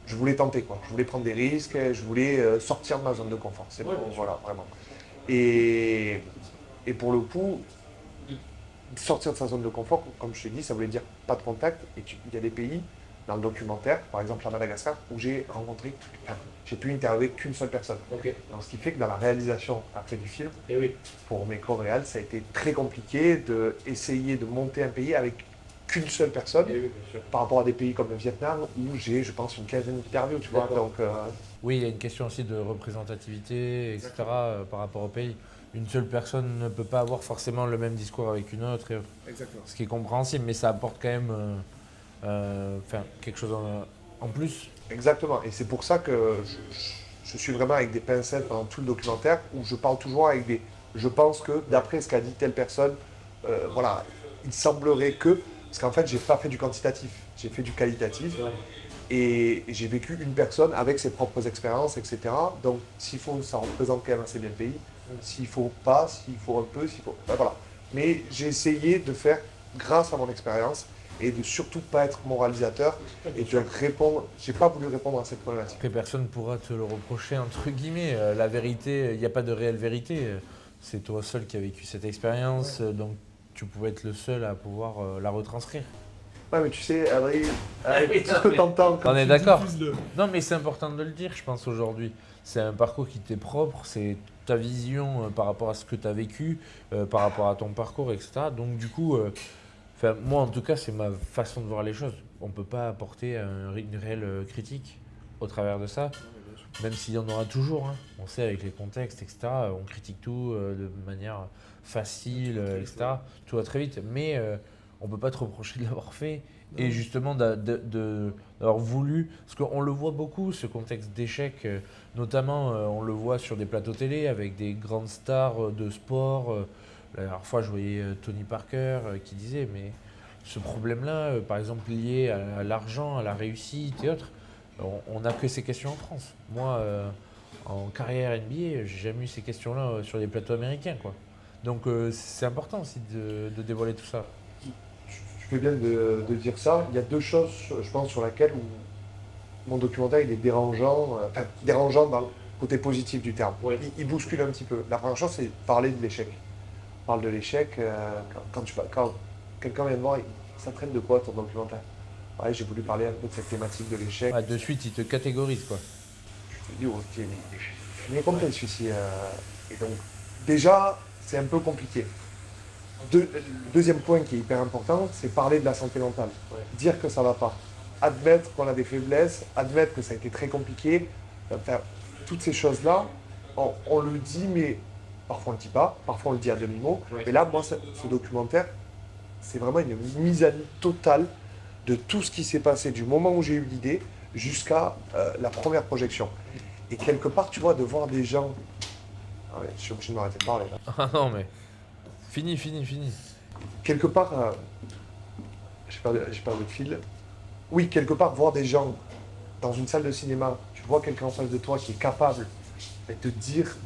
je voulais tenter quoi. Je voulais prendre des risques, je voulais sortir de ma zone de confort. C'est
Ouais,
bon,
bien sûr.
voilà, vraiment. Et, et pour le coup, sortir de sa zone de confort, comme je t'ai dit, ça voulait dire pas de contact. Et il y a des pays dans le documentaire, par exemple à Madagascar, où j'ai pu interviewer qu'une seule personne.
Ok.
Donc, ce qui fait que dans la réalisation après du film,
Et oui.
pour mes co-réals, ça a été très compliqué d'essayer de monter un pays avec qu'une seule personne
Et oui, bien sûr.
par rapport à des pays comme le Vietnam où j'ai, je pense, une quinzaine d'interviews, tu vois.
D'accord.
Donc,
Oui, il y a une question aussi de représentativité, etc. par rapport au pays. Une seule personne ne peut pas avoir forcément le même discours avec une autre,
Exactement.
ce qui est compréhensible, mais ça apporte quand même quelque chose en plus.
exactement. Et c'est pour ça que je suis vraiment avec des pincettes pendant tout le documentaire où je parle toujours avec des. Je pense que d'après ce qu'a dit telle personne, voilà, il semblerait que. Parce qu'en fait, j'ai pas fait du quantitatif, j'ai fait du qualitatif. Et j'ai vécu une personne avec ses propres expériences, etc. Donc, s'il faut, ça représente quand même assez bien le pays. S'il faut pas, s'il faut un peu, s'il faut. Ben voilà. Mais j'ai essayé de faire grâce à mon expérience et de surtout pas être moralisateur et de répondre. J'ai pas voulu répondre à cette problématique.
Après, personne ne pourra te le reprocher, entre guillemets. La vérité, il n'y a pas de réelle vérité. C'est toi seul qui as vécu cette expérience, donc tu pouvais être le seul à pouvoir la retranscrire.
Ouais, mais tu sais, Adrien, avec tout ce que t'entends.
On est d'accord. Non, mais c'est important de le dire, je pense, aujourd'hui. C'est un parcours qui t'est propre, c'est ta vision par rapport à ce que tu as vécu, par rapport à ton parcours, etc. Donc, du coup, moi, en tout cas, c'est ma façon de voir les choses. On ne peut pas apporter une réelle critique au travers de ça, même s'il y en aura toujours. Hein. On sait, avec les contextes, etc., on critique tout de manière facile, etc. Tout va très vite. Mais on ne peut pas te reprocher de l'avoir fait. Et justement d'avoir voulu, parce qu'on le voit beaucoup, ce contexte d'échec, notamment on le voit sur des plateaux télé avec des grandes stars de sport. La dernière fois, je voyais Tony Parker qui disait, mais ce problème-là, par exemple lié à l'argent, à la réussite et autres, on n'a que ces questions en France. Moi, en carrière NBA, j'ai jamais eu ces questions-là sur les plateaux américains, quoi. Donc c'est important aussi de dévoiler tout ça.
Tu fais bien de dire ça. Il y a deux choses, je pense, sur lesquelles mon documentaire il est dérangeant, dérangeant dans le côté positif du terme.
Ouais.
Il bouscule un petit peu. La première chose, c'est parler de l'échec. On parle de l'échec quand quelqu'un vient de voir, ça traite de quoi ton documentaire? Ouais, j'ai voulu parler un peu de cette thématique de l'échec.
Ouais, de suite, ils te catégorisent, quoi.
Je me dis, ok, mais complet celui-ci. Et donc, déjà, c'est un peu compliqué. Deuxième point qui est hyper important, c'est parler de la santé mentale.
Ouais.
Dire que ça va pas. Admettre qu'on a des faiblesses, admettre que ça a été très compliqué. Enfin, toutes ces choses-là, on le dit, mais parfois on ne le dit pas, parfois on le dit à demi-mot.
Ouais.
Mais là, moi, ce documentaire, c'est vraiment une mise à nu totale de tout ce qui s'est passé du moment où j'ai eu l'idée jusqu'à la première projection. Et quelque part, tu vois, de voir des gens. Ah ouais, je suis obligé de m'arrêter de parler là.
Ah non, mais fini.
Quelque part, j'ai perdu de fil. Oui, quelque part, voir des gens dans une salle de cinéma, tu vois quelqu'un en face de toi qui est capable de te dire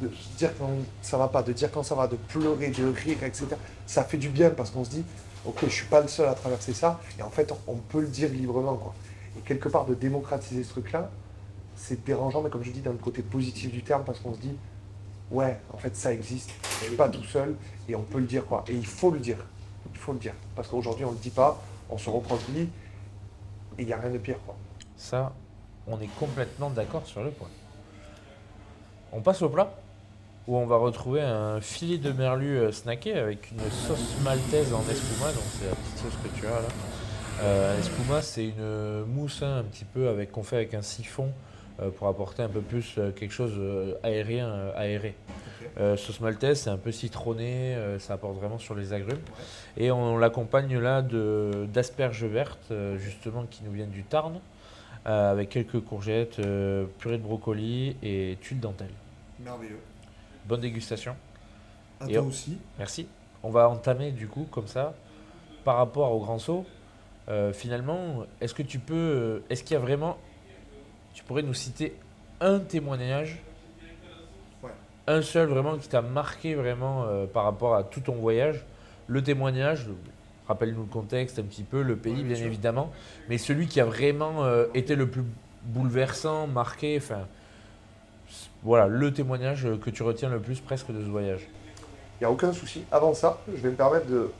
quand ça va pas, de dire quand ça va, de pleurer, de rire, etc. Ça fait du bien parce qu'on se dit, ok, je suis pas le seul à traverser ça, et en fait, on peut le dire librement, quoi. Et quelque part, de démocratiser ce truc-là, c'est dérangeant, mais comme je dis, dans le côté positif du terme, parce qu'on se dit, ouais, en fait, ça existe, mais pas tout seul, et on peut le dire, quoi. Et il faut le dire. Il faut le dire. Parce qu'aujourd'hui, on ne le dit pas, on se reproduit, et il n'y a rien de pire, quoi.
Ça, on est complètement d'accord sur le point. On passe au plat où on va retrouver un filet de merlu snacké avec une sauce maltaise en espuma, donc c'est la petite sauce que tu as là. Espuma, c'est une mousse un petit peu qu'on fait avec un siphon pour apporter un peu plus quelque chose aérien, aéré.
Ok.
Sauce maltaise, c'est un peu citronné, ça apporte vraiment sur les agrumes. Et on l'accompagne là d'asperges vertes, justement, qui nous viennent du Tarn, avec quelques courgettes, purée de brocoli et tuile dentelle.
Merveilleux.
Bonne dégustation.
À
Et
toi
hop.
aussi.
Merci. On va entamer du coup comme ça, par rapport au grand saut. Finalement, est-ce qu'il y a vraiment, tu pourrais nous citer un témoignage,
Ouais.
un seul vraiment qui t'a marqué vraiment par rapport à tout ton voyage, le témoignage, rappelle-nous le contexte un petit peu, le pays
Ouais, bien
bien
sûr.
évidemment, mais celui qui a vraiment été le plus bouleversant, marqué, enfin voilà, le témoignage que tu retiens le plus presque de ce voyage.
Il n'y a aucun souci. Avant ça, je vais me permettre de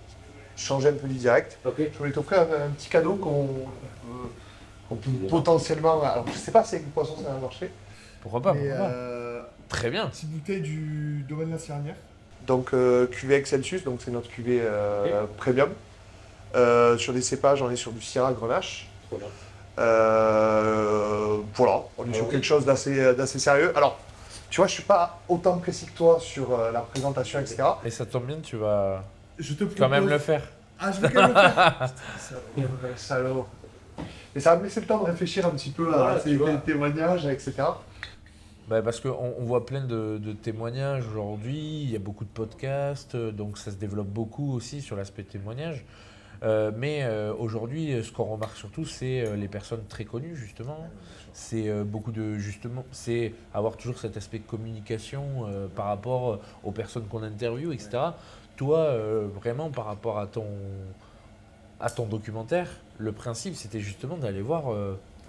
changer un peu du direct.
Ok.
Je voulais t'offrir un petit cadeau qu'on peut potentiellement. Alors, je sais pas si avec le poisson ça va marcher.
Pourquoi pas,
Mais
pourquoi pas. Très bien.
petite bouteille du domaine La Sirenière.
Donc, cuvée Excelsius, donc c'est notre cuvée premium. Sur des cépages, on est sur du Syrah Grenache. Voilà, on est sur quelque chose d'assez sérieux. Alors, tu vois, je suis pas autant précis que toi sur la présentation, etc.
Et ça tombe bien, tu vas
Je te propose.
quand même le faire.
Ah, je vais quand même le faire.
Salaud. Et ça va me laisser le temps de réfléchir un petit peu à ces témoignages, etc.
Bah, parce qu'on voit plein de témoignages aujourd'hui, il y a beaucoup de podcasts, donc ça se développe beaucoup aussi sur l'aspect témoignage. Mais aujourd'hui, ce qu'on remarque surtout, c'est les personnes très connues, justement. C'est c'est avoir toujours cet aspect communication par rapport aux personnes qu'on interviewe, etc. Toi, vraiment, par rapport à ton documentaire, le principe, c'était justement d'aller voir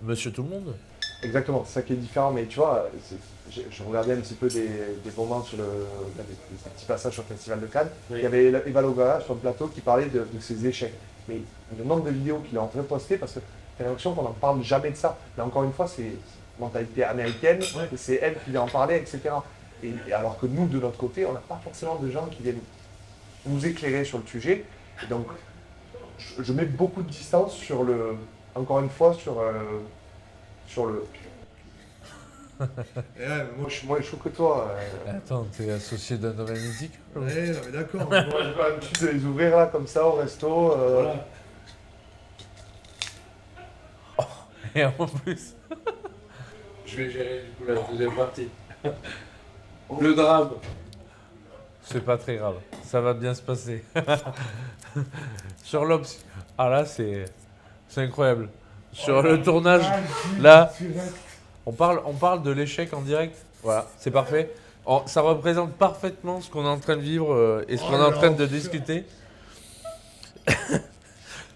Monsieur Tout-le-Monde.
Exactement, c'est ça qui est différent. Mais tu vois, je regardais un petit peu des moments sur des petits passages sur le Festival de Cannes.
Oui.
Il y avait Eva Logara sur le plateau qui parlait de ses échecs. Mais le nombre de vidéos qu'il a repostées, parce que j'ai l'impression qu'on n'en parle jamais de ça. Mais encore une fois, c'est mentalité américaine, et c'est elle qui vient en parler, etc. Et alors que nous, de notre côté, on n'a pas forcément de gens qui viennent nous éclairer sur le sujet. Et donc, je mets beaucoup de distance sur le, encore une fois, sur le.
Et ouais, mais
Moi, je suis moins chaud que toi.
Attends, t'es associé d'un domaine musique
Ouais, non, mais d'accord.
Moi, j'ai pas l'habitude de les ouvrir là, comme ça, au resto.
Et en plus, je vais gérer du coup la deuxième partie. Le drame. C'est pas très grave, ça va bien se passer. Sur l'Obs, ah là c'est incroyable. Sur le tournage, là, on parle de l'échec en direct. Voilà, c'est parfait. Ça représente parfaitement ce qu'on est en train de vivre et ce qu'on est en train de discuter.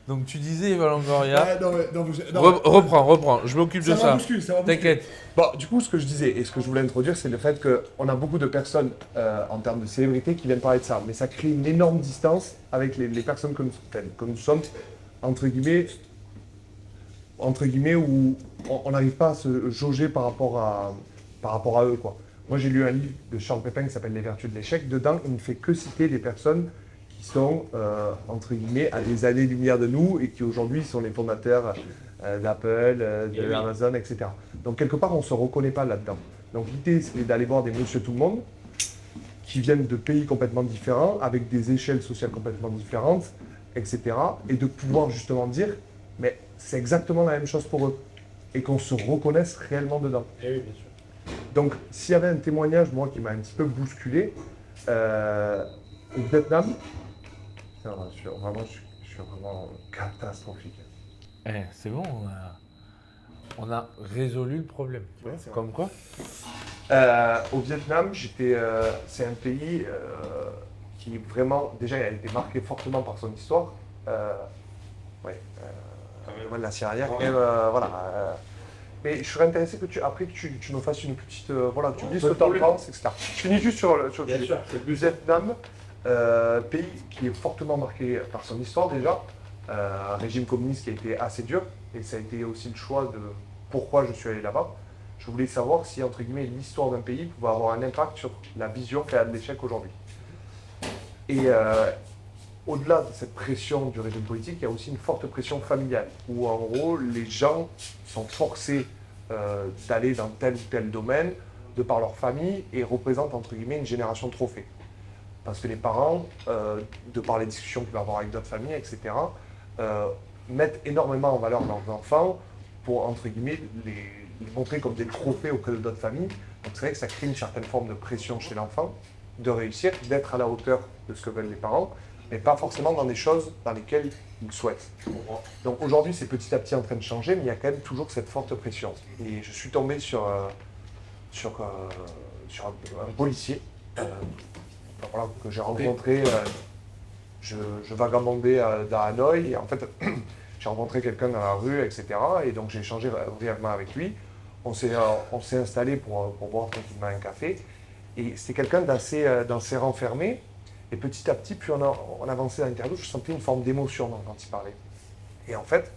Donc tu disais Eva Longoria.
Ah, non, mais
Reprends, je m'occupe de
ça va
ça.
bousculer, ça va bousculer.
T'inquiète.
Bon, du coup, ce que je disais et ce que je voulais introduire, c'est le fait qu'on a beaucoup de personnes en termes de célébrités qui viennent parler de ça. Mais ça crée une énorme distance avec les personnes que nous sommes, entre guillemets, où on n'arrive pas à se jauger par rapport à eux, quoi. Moi, j'ai lu un livre de Charles Pépin qui s'appelle Les Vertus de l'échec. Dedans, il ne fait que citer des personnes qui sont, entre guillemets, à des années-lumière de nous et qui aujourd'hui sont les fondateurs d'Apple, de Amazon, etc. Donc, quelque part, on ne se reconnaît pas là-dedans. Donc, l'idée, c'est d'aller voir des Monsieur Tout-le-Monde qui viennent de pays complètement différents, avec des échelles sociales complètement différentes, etc. Et de pouvoir justement dire, mais c'est exactement la même chose pour eux. Et qu'on se reconnaisse réellement dedans.
Eh oui, bien sûr.
Donc, s'il y avait un témoignage, moi, qui m'a un petit peu bousculé, au Vietnam, je suis vraiment catastrophique.
C'est bon, on a résolu le problème.
Ouais, c'est vrai.
Comme quoi
Au Vietnam, c'est un pays qui vraiment, déjà, il a été marqué fortement par son histoire. Le domaine de la Sierra Leone, quand même, voilà. Mais je serais intéressé que tu me fasses une petite. Voilà, que tu me dises ce que tu en penses, etc. Je finis juste sur le sujet. Le Vietnam, pays qui est fortement marqué par son histoire déjà, un régime communiste qui a été assez dur, et ça a été aussi le choix de pourquoi je suis allé là-bas. Je voulais savoir si, entre guillemets, l'histoire d'un pays pouvait avoir un impact sur la vision qu'elle a de l'échec aujourd'hui. Et au-delà de cette pression du régime politique, il y a aussi une forte pression familiale, où en gros, les gens sont forcés d'aller dans tel ou tel domaine de par leur famille et représentent entre guillemets une génération trophée. Parce que les parents, de par les discussions qu'ils peuvent avoir avec d'autres familles, etc., mettent énormément en valeur leurs enfants pour, entre guillemets, les montrer comme des trophées auprès de d'autres familles. Donc c'est vrai que ça crée une certaine forme de pression chez l'enfant, de réussir, d'être à la hauteur de ce que veulent les parents, mais pas forcément dans des choses dans lesquelles ils souhaitent. Donc aujourd'hui, c'est petit à petit en train de changer, mais il y a quand même toujours cette forte pression. Et je suis tombé sur un policier voilà, que j'ai rencontré. Je vagabondais dans Hanoï, et en fait, j'ai rencontré quelqu'un dans la rue, etc. Et donc j'ai échangé brièvement avec lui. On s'est installé pour boire tranquillement un café. Et c'était quelqu'un d'assez renfermé. Et petit à petit, plus on avançait dans l'interview, je sentais une forme d'émotion quand il parlait. Et en fait,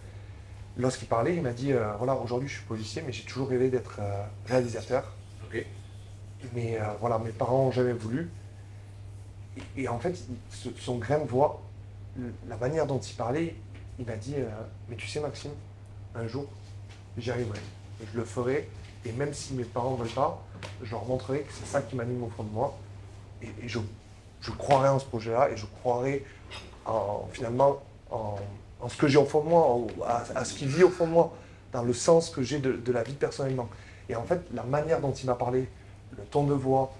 lorsqu'il parlait, il m'a dit voilà, aujourd'hui je suis policier, mais j'ai toujours rêvé d'être réalisateur.
Ok.
Mais voilà, mes parents n'ont jamais voulu. Et en fait, son grain de voix, la manière dont il parlait, il m'a dit mais tu sais, Maxime, un jour, j'y arriverai. Je le ferai. Et même si mes parents ne veulent pas, je leur montrerai que c'est ça qui m'anime au fond de moi. Et je croirai en ce projet-là et je croirai finalement en ce que j'ai au fond de moi, à ce qui vit au fond de moi, dans le sens que j'ai de la vie personnellement. Et en fait, la manière dont il m'a parlé, le ton de voix,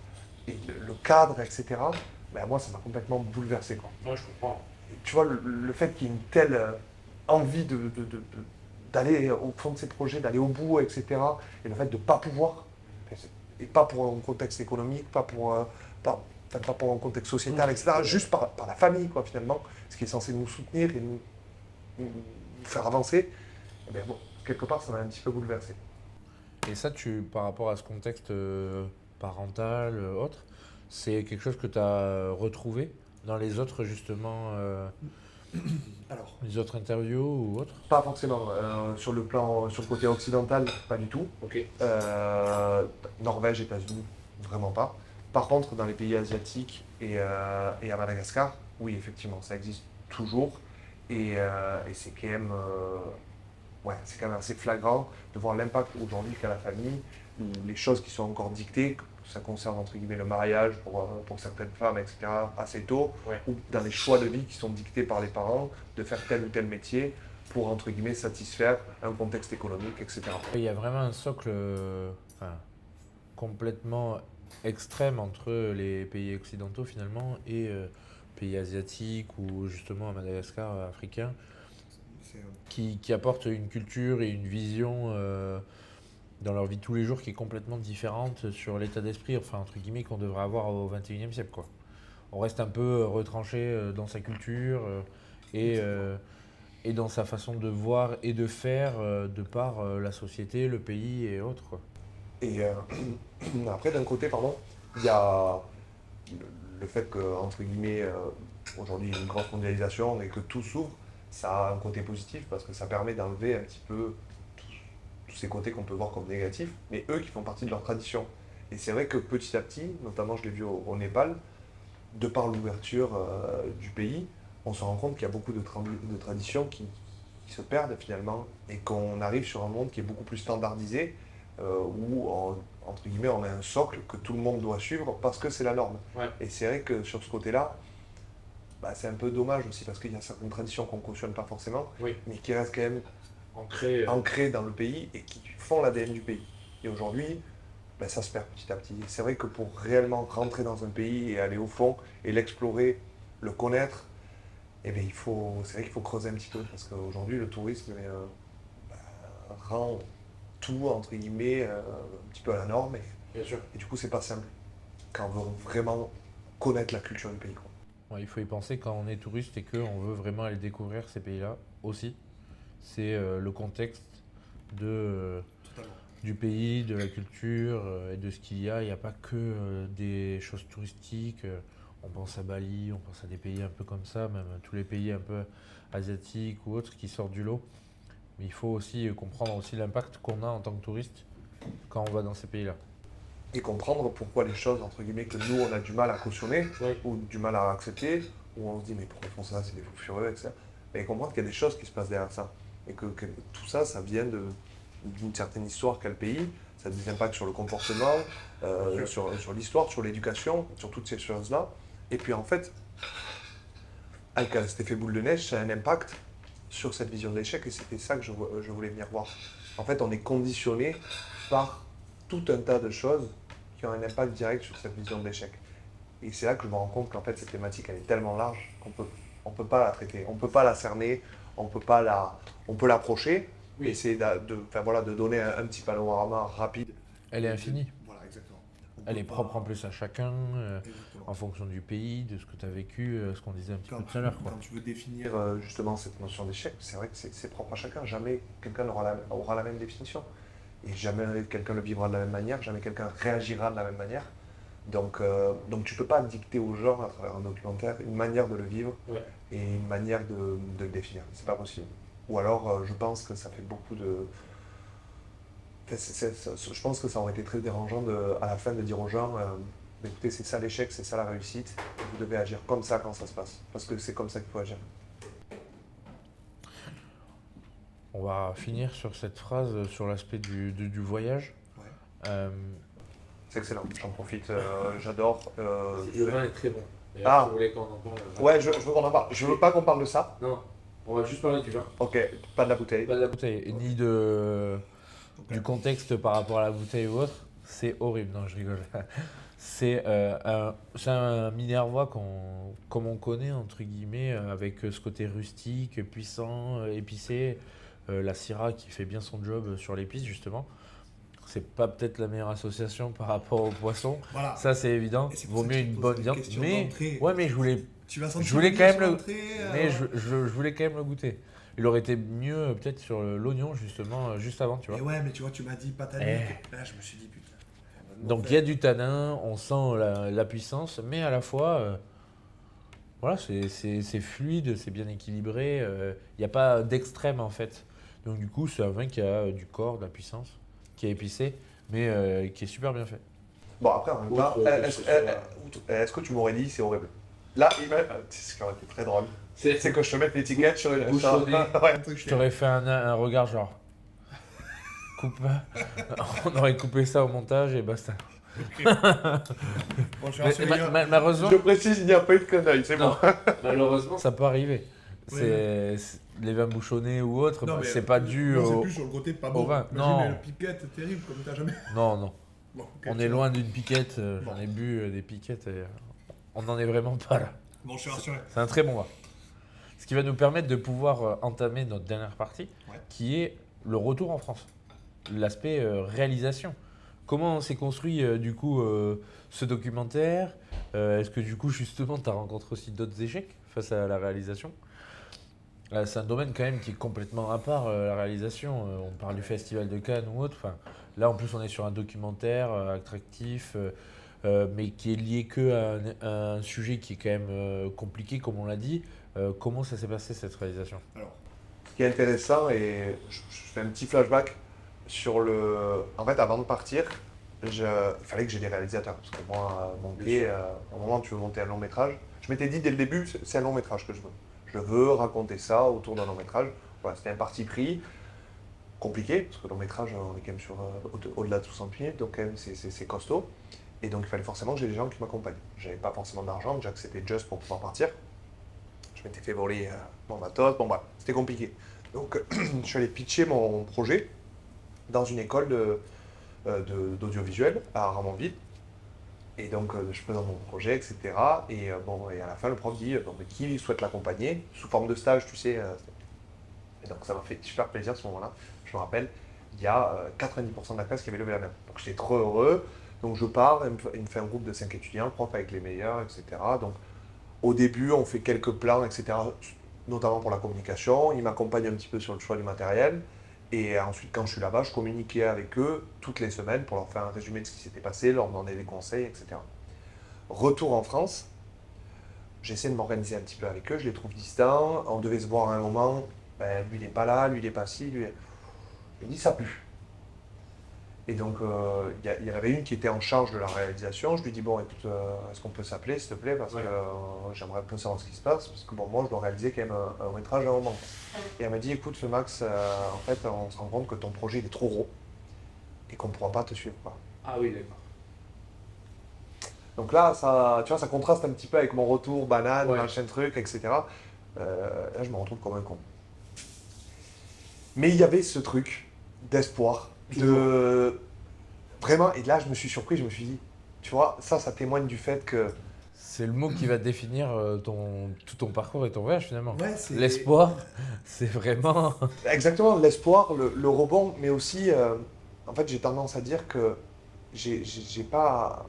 et le cadre, etc., ben moi, ça m'a complètement bouleversé, quoi.
Moi, je comprends.
Tu vois, le fait qu'il y ait une telle envie d'aller au fond de ses projets, d'aller au bout, etc., et le fait de ne pas pouvoir, et pas pour un contexte économique, pas pour un contexte sociétal, etc., juste par la famille, quoi, finalement, ce qui est censé nous soutenir et nous faire avancer, eh bien, bon, quelque part, ça m'a un petit peu bouleversé.
Et ça, par rapport à ce contexte parental, autre, c'est quelque chose que tu as retrouvé dans les autres, justement,
Alors,
les autres interviews ou autres?
pas forcément. Sur le côté occidental, pas du tout.
Ok.
Norvège, États-Unis, vraiment pas. Par contre, dans les pays asiatiques et à Madagascar, oui, effectivement, ça existe toujours. Et c'est quand même, c'est quand même assez flagrant de voir l'impact aujourd'hui qu'a la famille, ou les choses qui sont encore dictées, ça concerne entre guillemets le mariage pour certaines femmes, etc., assez tôt,
Ouais.
ou dans les choix de vie qui sont dictés par les parents, de faire tel ou tel métier pour entre guillemets satisfaire un contexte économique, etc.
Il y a vraiment un socle enfin, complètement extrême entre les pays occidentaux finalement et pays asiatiques ou justement à Madagascar, africains,
C'est,
qui apportent une culture et une vision dans leur vie de tous les jours qui est complètement différente sur l'état d'esprit, enfin entre guillemets, qu'on devrait avoir au XXIe siècle, quoi. On reste un peu retranché dans sa culture et dans sa façon de voir et de faire de par la société, le pays et autres, quoi.
Et après, d'un côté, pardon, il y a le fait que, entre guillemets, aujourd'hui, il y a une grosse mondialisation et que tout s'ouvre, ça a un côté positif parce que ça permet d'enlever un petit peu tous ces côtés qu'on peut voir comme négatifs, mais eux qui font partie de leur tradition. Et c'est vrai que petit à petit, notamment je l'ai vu au Népal, de par l'ouverture du pays, on se rend compte qu'il y a beaucoup de traditions qui se perdent finalement et qu'on arrive sur un monde qui est beaucoup plus standardisé, où entre guillemets on a un socle que tout le monde doit suivre parce que c'est la norme.
Ouais.
Et c'est vrai que sur ce côté-là, bah, c'est un peu dommage aussi parce qu'il y a certaines traditions qu'on ne cautionne pas forcément,
Oui.
mais qui restent quand même
Ancré.
ancrées dans le pays et qui font l'ADN du pays. Et aujourd'hui, ben, ça se perd petit à petit. Et c'est vrai que pour réellement rentrer dans un pays et aller au fond et l'explorer, le connaître, eh bien, c'est vrai qu'il faut creuser un petit peu parce qu'aujourd'hui, le tourisme rend tout, entre guillemets, un petit peu à la norme.
Bien sûr.
Et du coup, c'est pas simple quand on veut vraiment connaître la culture du pays, quoi.
Ouais, il faut y penser quand on est touriste et qu'on veut vraiment aller découvrir ces pays-là aussi. C'est le contexte de
totalement.
du pays, de la culture et de ce qu'il y a. Il n'y a pas que des choses touristiques. On pense à Bali, on pense à des pays un peu comme ça, même tous les pays un peu asiatiques ou autres qui sortent du lot. Mais il faut aussi comprendre aussi l'impact qu'on a en tant que touriste quand on va dans ces pays-là.
Et comprendre pourquoi les choses, entre guillemets, que nous, on a du mal à cautionner,
Oui.
ou du mal à accepter, où on se dit, mais pourquoi ils font ça, c'est des fous furieux, etc. Mais comprendre qu'il y a des choses qui se passent derrière ça. Et que tout ça, ça vient d'une certaine histoire qu'a le pays, ça a des impacts sur le comportement, sur l'histoire, sur l'éducation, sur toutes ces choses-là. Et puis en fait, avec cet effet boule de neige, ça a un impact sur cette vision de l'échec, et c'était ça que je voulais venir voir. En fait, on est conditionné par tout un tas de choses qui ont un impact direct sur cette vision de l'échec. Et c'est là que je me rends compte qu'en fait, cette thématique, elle est tellement large on peut pas la traiter, on peut pas la cerner, on peut l'approcher,
Oui.
essayer de donner un petit panorama rapide.
Elle est infinie.
Voilà, exactement. On
Elle
peut
est
pas-
propre en plus à chacun,
Exactement.
en fonction du pays, de ce que tu as vécu, ce qu'on disait un petit peu tout à l'heure.
Quand tu veux définir.
Justement cette notion d'échec, c'est vrai que c'est propre à chacun. Jamais quelqu'un aura la même définition. Et jamais quelqu'un le vivra de la même manière, jamais quelqu'un réagira de la même manière. Donc tu ne peux pas dicter aux gens, à travers un documentaire, une manière de le vivre et une manière de le définir. C'est pas possible. Ou alors, je pense que ça fait beaucoup de... Je pense que ça aurait été très dérangeant à la fin de dire aux gens, écoutez, c'est ça l'échec, c'est ça la réussite, et vous devez agir comme ça quand ça se passe. Parce que c'est comme ça qu'il faut agir.
On va finir sur cette phrase sur l'aspect du voyage.
Ouais.
C'est excellent, j'en profite, j'adore.
Le vin est très bon.
Ah.
Si vous voulez qu'on en parle.
Ouais, je veux qu'on en parle. Je veux pas qu'on parle de ça.
Non, on va juste parler du vin.
Ok, pas de la bouteille.
Pas de la bouteille, ni du contexte par rapport à la bouteille ou autre. C'est horrible, non, je rigole. C'est un Minervois comme on connaît, entre guillemets, avec ce côté rustique, puissant, épicé. La Syrah qui fait bien son job sur l'épice, justement. C'est pas peut-être la meilleure association par rapport au poisson.
Voilà.
Ça, c'est évident.
Et c'est pour
Vaut
ça que
mieux
je te
une
pose
bonne
une
viande.
question
Mais,
d'entrée.
ouais, mais je voulais
Tu vas sentir
je voulais
une
quand même
question
le-
d'entrée,
mais je voulais quand même le goûter. Il aurait été mieux peut-être sur l'oignon justement juste avant, tu vois.
Et ouais, mais tu vois, tu m'as dit pas tannique. Là, je me suis dit, putain.
Donc il y a du tanin, on sent la puissance, mais à la fois, voilà, c'est fluide, c'est bien équilibré. Il n'y a pas d'extrême en fait. Donc du coup, c'est un vin qui a du corps, de la puissance, qui est épicé, mais qui est super bien fait.
Bon, après, en même temps, est-ce que tu m'aurais dit c'est horrible? Là, c'est ce qui aurait été très drôle. C'est que je te mette l'étiquette sur une
Bouchonné.
Ouais.
Un truc
Je t'aurais fait un regard genre. Coupe. On aurait coupé ça au montage et basta.
Bon, je suis
Mais,
rassuré, les gars.
malheureusement,
Je précise, il n'y a pas eu de clin d'œil, c'est bon.
malheureusement, ça peut arriver.
Oui.
C'est les vins bouchonnés ou autres,
Non,
bah,
mais
c'est pas dû
moi, c'est
au.
plus sur le côté pas bon.
vin.
Moi,
Non.
j'ai mis le piquette terrible comme t'as jamais.
Non, non.
Bon, ok,
On
tu
est
vois.
loin d'une piquette.
Bon.
J'en ai bu des piquettes et on n'en est vraiment pas là.
Bon, je suis rassuré.
C'est un très bon vin. Ce qui va nous permettre de pouvoir entamer notre dernière partie,
Ouais.
qui est le retour en France. L'aspect réalisation. Comment s'est construit du coup ce documentaire? Est-ce que du coup justement tu as rencontré aussi d'autres échecs face à la réalisation? C'est un domaine quand même qui est complètement à part, la réalisation. On parle du Festival de Cannes ou autre. Enfin, là en plus on est sur un documentaire attractif, mais qui est lié que à un sujet qui est quand même compliqué comme on l'a dit. Comment ça s'est passé cette réalisation?
Alors,
Ce qui est intéressant, et je fais un petit flashback sur le. En fait, avant de partir, il fallait que j'ai des réalisateurs. Parce que moi, au moment où tu veux monter un long métrage, je m'étais dit dès le début, c'est un long métrage que je veux. Je veux raconter ça autour d'un long métrage. Voilà, c'était un parti pris compliqué, parce que long métrage, on est quand même sur au-delà de 60 minutes, donc quand même c'est costaud. Et donc il fallait forcément que j'ai des gens qui m'accompagnent. J'avais pas forcément d'argent, déjà que c'était juste pour pouvoir partir. Je m'étais fait voler mon matos, bon bah, c'était compliqué. Donc je suis allé pitcher mon projet dans une école d'audiovisuel à Ramonville. Et donc je présente mon projet, etc. Et et à la fin le prof dit bon, mais qui souhaite l'accompagner sous forme de stage, tu sais. Et donc ça m'a fait super plaisir à ce moment-là. Je me rappelle, il y a 90% de la classe qui avait levé la main. Donc j'étais trop heureux. Donc je pars, il me fait un groupe de 5 étudiants, le prof avec les meilleurs, etc. Donc au début, on fait quelques plans, etc., notamment pour la communication. Il m'accompagne un petit peu sur le choix du matériel. Et ensuite, quand je suis là-bas, je communiquais avec eux toutes les semaines pour leur faire un résumé de ce qui s'était passé, leur demander des conseils, etc. Retour en France, j'essaie de m'organiser un petit peu avec eux, je les trouve distants, on devait se voir à un moment, ben, lui il n'est pas là, lui il n'est pas ci, lui... Il me dit ça pue. Et donc, il y en avait une qui était en charge de la réalisation. Je lui dis, bon, écoute, est-ce qu'on peut s'appeler, s'il te plaît, parce que j'aimerais un peu savoir ce qui se passe, parce que bon, moi, je dois réaliser quand même un métrage à un moment. Et elle m'a dit, écoute, Max, en fait, on se rend compte que ton projet, il est trop gros et qu'on ne pourra pas te suivre, quoi.
Ah oui, d'accord.
Donc là, ça, tu vois, ça contraste un petit peu avec mon retour banane,
Ouais.
machin truc, etc. Là, je me retrouve comme un con. Mais il y avait ce truc d'espoir, de... Vraiment, et là, je me suis surpris, je me suis dit, tu vois, ça témoigne du fait que...
C'est le mot qui va définir tout ton parcours et ton voyage finalement.
Ouais, c'est.
L'espoir, c'est vraiment...
Exactement, l'espoir, le rebond, mais aussi, en fait, j'ai tendance à dire que j'ai pas...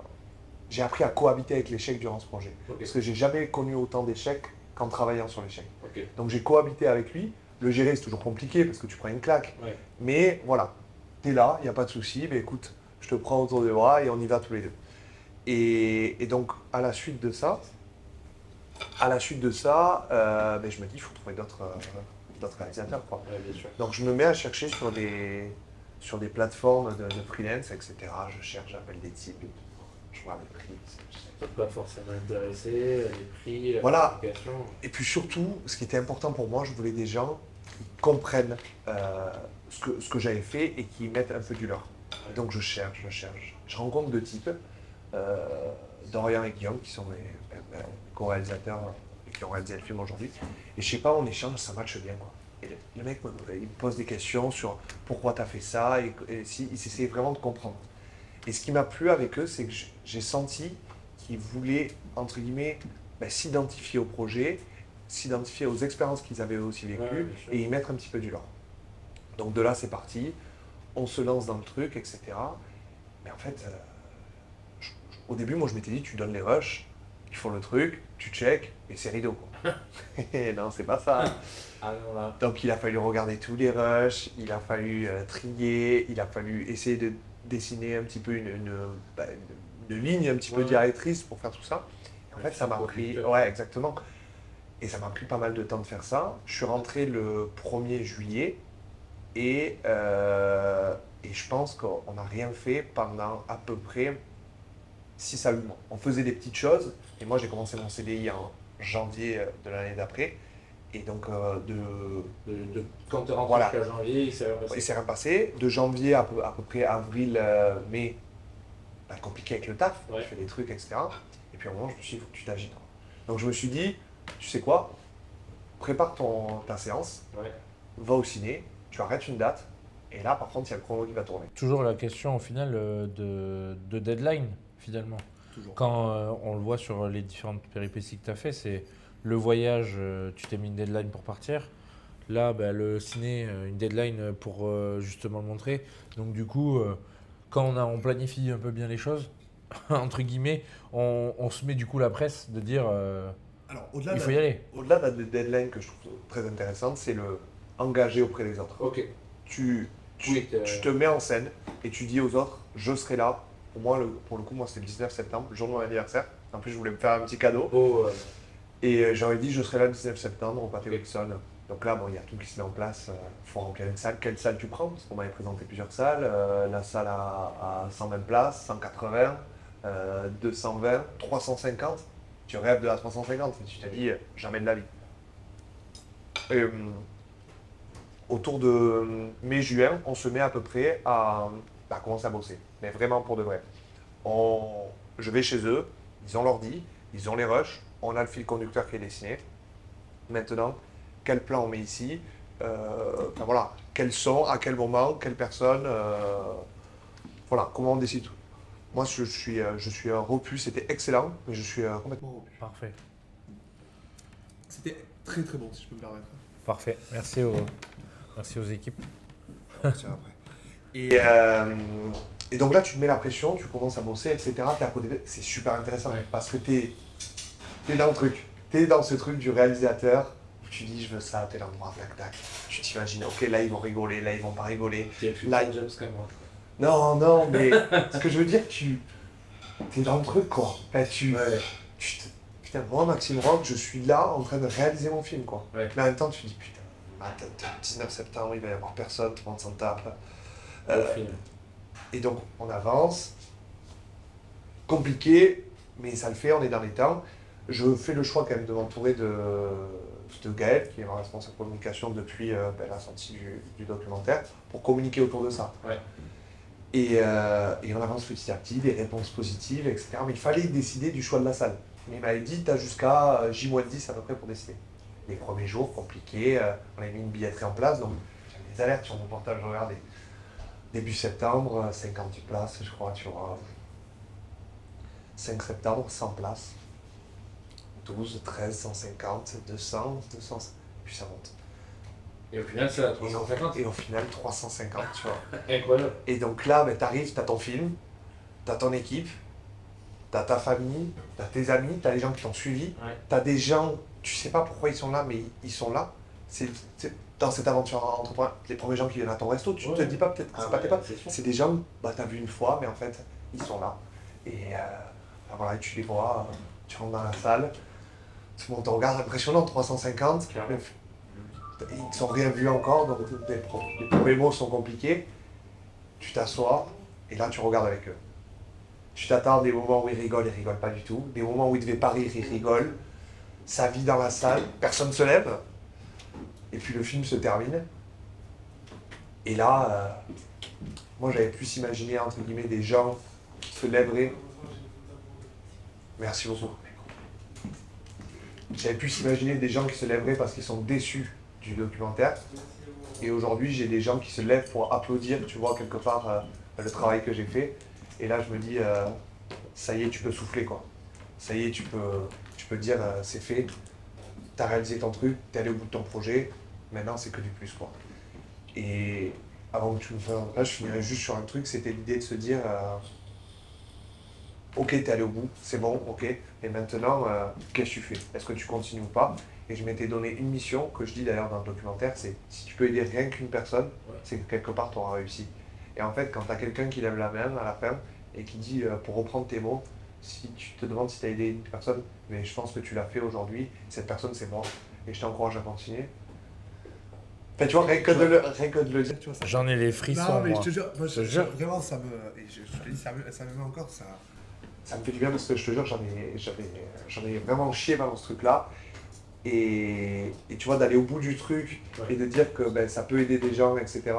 J'ai appris à cohabiter avec l'échec durant ce projet.
Ok.
Parce que j'ai jamais connu autant d'échecs qu'en travaillant sur l'échec.
Ok.
Donc j'ai cohabité avec lui. Le gérer, c'est toujours compliqué parce que tu prends une claque.
Ouais.
Mais voilà, t'es là, il n'y a pas de souci. Mais écoute, je te prends autour des bras et on y va tous les deux. Et donc, à la suite de ça, ben, je me dis, il faut trouver d'autres réalisateurs, quoi.
Ouais, bien sûr.
Donc je me mets à chercher sur des plateformes de freelance, etc. Je cherche, j'appelle des types, je vois les prix.
Pas forcément intéressé, les prix, la
Voilà.
communication.
Et puis surtout, ce qui était important pour moi, je voulais des gens qui comprennent ce que j'avais fait et qui mettent un peu du leur. Donc je cherche. Je rencontre deux types, Dorian et Guillaume, qui sont mes co-réalisateurs qui ont réalisé le film aujourd'hui. Et je sais pas, on échange, ça matche bien, quoi. Et le mec, il me pose des questions sur pourquoi tu as fait ça, et si, il essaie vraiment de comprendre. Et ce qui m'a plu avec eux, c'est que j'ai senti qu'ils voulaient, entre guillemets, ben, s'identifier au projet, s'identifier aux expériences qu'ils avaient aussi vécues,
Ouais, bien sûr.
et y mettre un petit peu du leur. Donc de là, c'est parti, on se lance dans le truc, etc. Mais en fait, au début, moi, je m'étais dit, tu donnes les rushs, ils font le truc, tu check, et c'est rideau, quoi. Et non, c'est pas ça.
Ah non, là.
Donc il a fallu regarder tous les rushs, il a fallu trier, il a fallu essayer de dessiner un petit peu une ligne un petit peu
Ouais.
directrice pour faire tout ça. Et en
Ouais,
fait, ça m'a pris...
producteur.
Ouais, exactement. Et ça m'a pris pas mal de temps de faire ça. Je suis rentré le 1er juillet et je pense qu'on n'a rien fait pendant à peu près 6 à 8 mois. On faisait des petites choses et moi j'ai commencé mon CDI en janvier de l'année d'après. Et donc,
Quand tu rentres
Voilà.
jusqu'à janvier, il s'est rien passé.
il s'est rien passé. De janvier à peu près avril, mai, bah, compliqué avec le taf.
Ouais.
Je fais des trucs, etc. Et puis à un moment, je me suis dit, il faut que tu t'agites. Donc je me suis dit, tu sais quoi, prépare ta séance,
Ouais.
va au ciné, tu arrêtes une date. Et là, par contre, il y a le chrono qui va tourner.
Toujours la question au final de deadline finalement.
Toujours.
Quand on le voit sur les différentes péripéties que tu as fait, c'est le voyage, tu t'es mis une deadline pour partir. Là, bah, le ciné, une deadline pour justement le montrer. Donc du coup, quand on planifie un peu bien les choses, entre guillemets, on se met du coup la presse de dire
Alors, au-delà
il
de
faut
la-
y aller.
Au-delà de la deadline que je trouve très intéressante, c'est le engager auprès des autres.
Ok.
Tu
Oui,
te mets en scène et tu dis aux autres, je serai là. Pour moi, pour le coup, moi c'était le 19 septembre, le jour de mon anniversaire. En plus, je voulais me faire un petit cadeau.
Beau,
Et j'aurais dit, je serai là le 19 septembre au Pâté
Ok.
Wilson. Donc là, bon, il y a tout qui se met en place. Il faut remplir une salle. Quelle salle tu prends? Parce qu'on m'avait présenté plusieurs salles. La salle à 120 places, 180, 220, 350. Tu rêves de la 350, mais tu t'es dit, jamais de la vie. Et, autour de mai-juin, on se met à peu près à commencer à bosser. Mais vraiment pour de vrai. Je vais chez eux, ils ont l'ordi, ils ont les rushs, on a le fil conducteur qui est dessiné. Maintenant, quel plan on met ici, enfin voilà, quels son, à quel moment, quelle personne, voilà, comment on décide tout. Moi, je suis repu, c'était excellent, mais je suis complètement repu.
parfait.
C'était très très bon, si je peux me permettre.
Parfait. Merci aux équipes.
Tiens, après.
Et donc là, tu te mets la pression, tu commences à bosser, etc. T'es à côté c'est super intéressant
Ouais.
parce que t'es dans le truc. T'es dans ce truc du réalisateur où tu dis, je veux ça à tel endroit, tac, tac. tu t'imagines, ok, là ils vont rigoler, là ils vont pas rigoler.
Là,
Là, non, mais ce que je veux dire, tu es dans le truc, quoi. Enfin, putain, moi, Maxime Rock, je suis là en train de réaliser mon film, quoi.
Ouais.
Mais en même temps, tu te dis, putain, attends, 19 septembre, il va y avoir personne, tout le monde s'en tape.
au final.
Et donc, on avance. Compliqué, mais ça le fait, on est dans les temps. Je fais le choix quand même de m'entourer de Gaël, qui est ma responsable communication depuis la sortie du documentaire, pour communiquer autour de ça.
Ouais.
Et on avance petit à petit, des réponses positives, etc. Mais il fallait décider du choix de la salle. Mais il m'avait dit, tu as jusqu'à J-10 à peu près pour décider. Les premiers jours, compliqués, on avait mis une billetterie en place, donc j'avais des alertes sur mon portable, je regardais. Début septembre, 50 places, je crois, tu vois. 5 septembre, 100 places. 12, 13, 150, 200, puis ça monte.
Et au final, c'est la 350.
Et au final, 350, tu vois.
Incroyable.
Et donc là, t'arrives, t'as ton film, t'as ton équipe, t'as ta famille, t'as tes amis, t'as les gens qui t'ont suivi,
Ouais.
t'as des gens, tu sais pas pourquoi ils sont là, mais ils sont là. C'est dans cette aventure entrepreneur, les premiers gens qui viennent à ton resto, tu te dis pas peut-être que c'est pas tes potes, c'est des gens, t'as vu une fois, mais en fait, ils sont là. Et voilà, et tu les vois, tu rentres dans la salle, tout le monde te regarde, impressionnant, 350.
Clairement.
Ils ne sont rien vus encore, donc les premiers mots sont compliqués. Tu t'assois et là tu regardes avec eux. Tu t'attends des moments où ils rigolent pas du tout. Des moments où ils ne devaient pas rire, ils rigolent. Ça vit dans la salle, personne ne se lève. Et puis le film se termine. Et là, moi j'avais pu s'imaginer entre guillemets des gens qui se lèveraient. Merci beaucoup. J'avais pu s'imaginer des gens qui se lèveraient parce qu'ils sont déçus du documentaire. Et aujourd'hui, j'ai des gens qui se lèvent pour applaudir, tu vois, quelque part, le travail que j'ai fait. Et là, je me dis, ça y est, tu peux souffler, quoi. Ça y est, tu peux dire, c'est fait. Tu as réalisé ton truc, tu es allé au bout de ton projet. Maintenant, c'est que du plus, quoi. Et avant que tu me fasses, là, je finirais juste sur un truc, c'était l'idée de se dire, ok, t'es allé au bout, c'est bon, ok. Et maintenant, qu'est-ce que tu fais? Est-ce que tu continues ou pas? Et je m'étais donné une mission, que je dis d'ailleurs dans le documentaire, c'est si tu peux aider rien qu'une personne, c'est que quelque part tu auras réussi. Et en fait, quand tu as quelqu'un qui lève la main à la fin et qui dit, pour reprendre tes mots, si tu te demandes si tu as aidé une personne, mais je pense que tu l'as fait aujourd'hui, cette personne c'est moi. Et je t'encourage à continuer. Enfin, tu vois, rien que de le dire, tu vois, ça.
J'en ai les frissons.
Non, mais
moi.
je te jure, moi,
Je te jure.
vraiment, ça me. Et je te dis, ça me met encore, ça.
Ça me fait du bien parce que je te jure, j'en ai vraiment chié dans ce truc-là. Et tu vois, d'aller au bout du truc et de dire que ben, ça peut aider des gens, etc.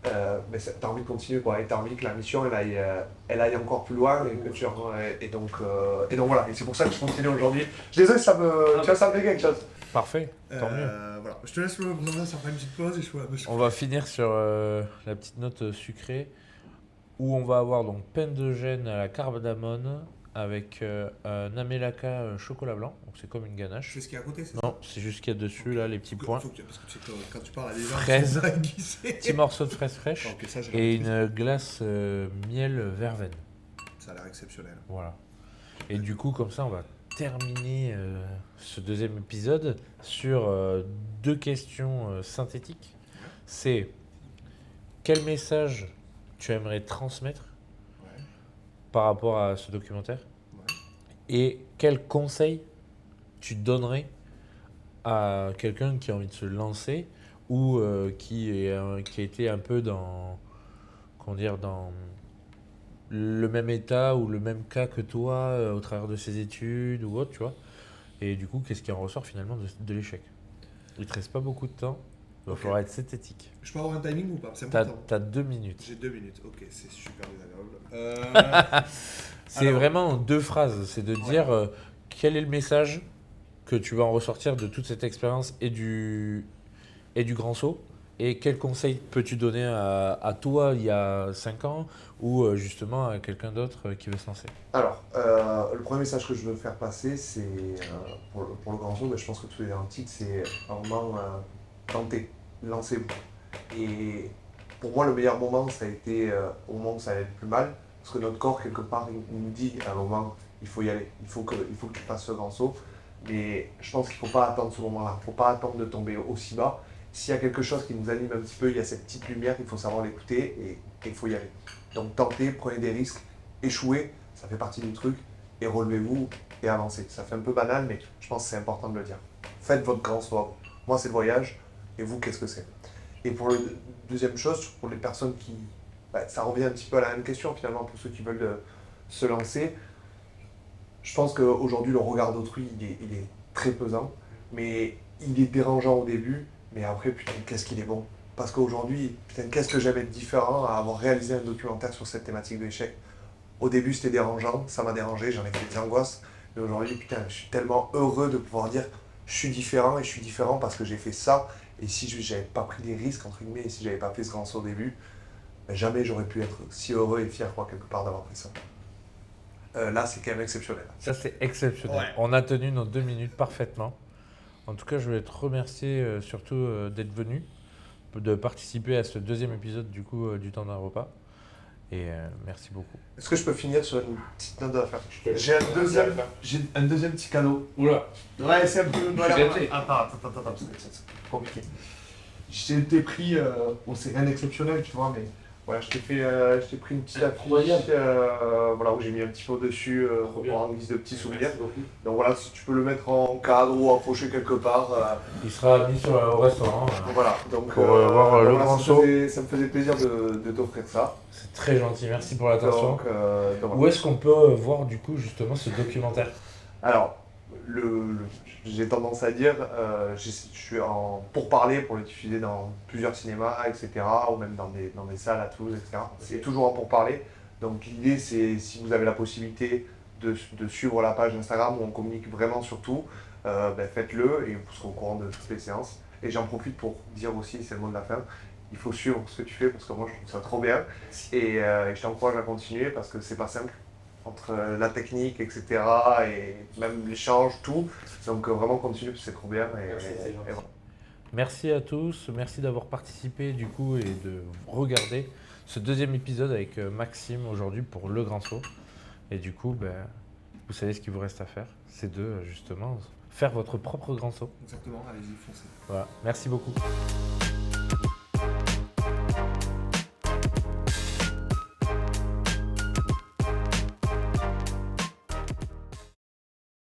Ben, t'as envie de continuer, quoi. Et t'as envie que la mission, elle aille encore plus loin. Et donc voilà. Et c'est pour ça que je continue aujourd'hui. Je suis désolé, tu vois, ça me fait quelque chose.
Parfait, tant mieux.
Voilà. Je te laisse le moment, ça fera une petite pause et je
On va finir sur la petite note sucrée où on va avoir donc pain de gêne à la cardamone avec un amelaka chocolat blanc. Donc c'est comme une
Je
ganache.
fais ce qu'il y a à côté, c'est ça?
Non, c'est juste qu'il y a dessus là les petits points.
Parce que tu sais que quand tu parles à des gens,
Fraises.
ils sont pas aiguisés.
Petits morceaux de fraises fraîches
Ok, ça, j'ai
et
compris.
une glace miel verveine.
Ça a l'air exceptionnel.
Voilà. Et du coup, comme ça, on va terminer ce deuxième épisode sur deux questions synthétiques. C'est quel message tu aimerais transmettre
Ouais.
par rapport à ce documentaire
Ouais.
et quel conseil tu donnerais à quelqu'un qui a envie de se lancer ou qui a été un peu dans, comment dire, dans le même état ou le même cas que toi au travers de ses études ou autre, tu vois. Et du coup, qu'est-ce qui en ressort finalement de l'échec? Il te reste pas beaucoup de temps, il va
Ok.
falloir être synthétique.
Je peux avoir un timing ou pas? C'est
T'as
important.
as 2 minutes.
J'ai 2 minutes. Ok, c'est super désagréable.
C'est
Alors-
vraiment 2 phrases. C'est de dire quel est le message que tu vas en ressortir de toute cette expérience et du grand saut. Et quel conseil peux-tu donner à toi il y a 5 ans ou justement à quelqu'un d'autre qui veut se lancer?
Alors, le premier message que je veux faire passer, c'est pour le grand saut, je pense que tout est dans le titre, c'est vraiment tenter, lancez-vous. Et pour moi, le meilleur moment, ça a été au moment où ça allait le plus mal, parce que notre corps, quelque part, il nous dit à un moment, il faut y aller, il faut que tu fasses ce grand saut. Mais je pense qu'il ne faut pas attendre ce moment-là, il ne faut pas attendre de tomber aussi bas. s'il y a quelque chose qui nous anime un petit peu, il y a cette petite lumière, il faut savoir l'écouter et il faut y aller. Donc tentez, prenez des risques, échouez, ça fait partie du truc, et relevez-vous et avancez. Ça fait un peu banal, mais je pense que c'est important de le dire. Faites votre grand saut. Moi, c'est le voyage, et vous, qu'est-ce que c'est? Et pour la deuxième chose, pour les personnes qui... ça revient un petit peu à la même question, finalement, pour ceux qui veulent se lancer. Je pense qu'aujourd'hui, le regard d'autrui, il est très pesant, mais il est dérangeant au début, mais après, putain, qu'est-ce qu'il est bon. Parce qu'aujourd'hui, putain, qu'est-ce que j'aime être différent à avoir réalisé un documentaire sur cette thématique de l'échec. Au début, c'était dérangeant, ça m'a dérangé, j'en ai fait des angoisses, mais aujourd'hui, putain, je suis tellement heureux de pouvoir dire je suis différent et je suis différent parce que j'ai fait ça, et si je n'avais pas pris des risques, entre guillemets, et si j'avais pas fait ce grand saut au début, ben, jamais j'aurais pu être si heureux et fier, quoi, quelque part, d'avoir fait ça. Là, c'est quand même exceptionnel.
Ça, c'est exceptionnel.
Ouais.
On a tenu nos 2 minutes parfaitement. En tout cas, je voulais te remercier surtout d'être venu, de participer à ce deuxième épisode du temps d'un repas. Et merci beaucoup.
Est-ce que je peux finir sur une petite note de la fin? J'ai un deuxième petit cadeau.
Oula.
Ouais, c'est un peu...
Je suis gâté.
Attends, c'est compliqué. Je t'ai pris... bon, c'est rien d'exceptionnel, tu vois, mais... Voilà, je t'ai pris une petite affiche, voilà, où j'ai mis un petit peu dessus en guise de petits souvenirs. Donc voilà, si tu peux le mettre en cadre ou accrocher quelque part.
Il sera mis au restaurant.
Voilà, donc
Pour voir le
voilà,
grand saut.
ça me faisait plaisir de t'offrir ça.
C'est très gentil, merci pour l'attention.
Donc voilà.
Où est-ce qu'on peut voir du coup justement ce documentaire?
Alors, j'ai tendance à dire, je suis en pourparlers pour le diffuser dans plusieurs cinémas, etc., ou même dans des salles à Toulouse, etc. C'est toujours en pourparlers. Donc l'idée, c'est si vous avez la possibilité de suivre la page Instagram où on communique vraiment sur tout, faites-le et vous serez au courant de toutes les séances. Et j'en profite pour dire aussi, c'est le mot de la fin, il faut suivre ce que tu fais parce que moi je trouve ça trop bien. Et je t'encourage à continuer parce que c'est pas simple. Entre la technique, etc. et même l'échange, tout. Donc vraiment continue parce que c'est trop bien. Et voilà.
Merci à tous, merci d'avoir participé du coup et de regarder ce deuxième épisode avec Maxime aujourd'hui pour le grand saut. Et du coup, vous savez ce qu'il vous reste à faire, c'est de justement faire votre propre grand saut.
Exactement, allez-y, foncez.
Voilà, merci beaucoup.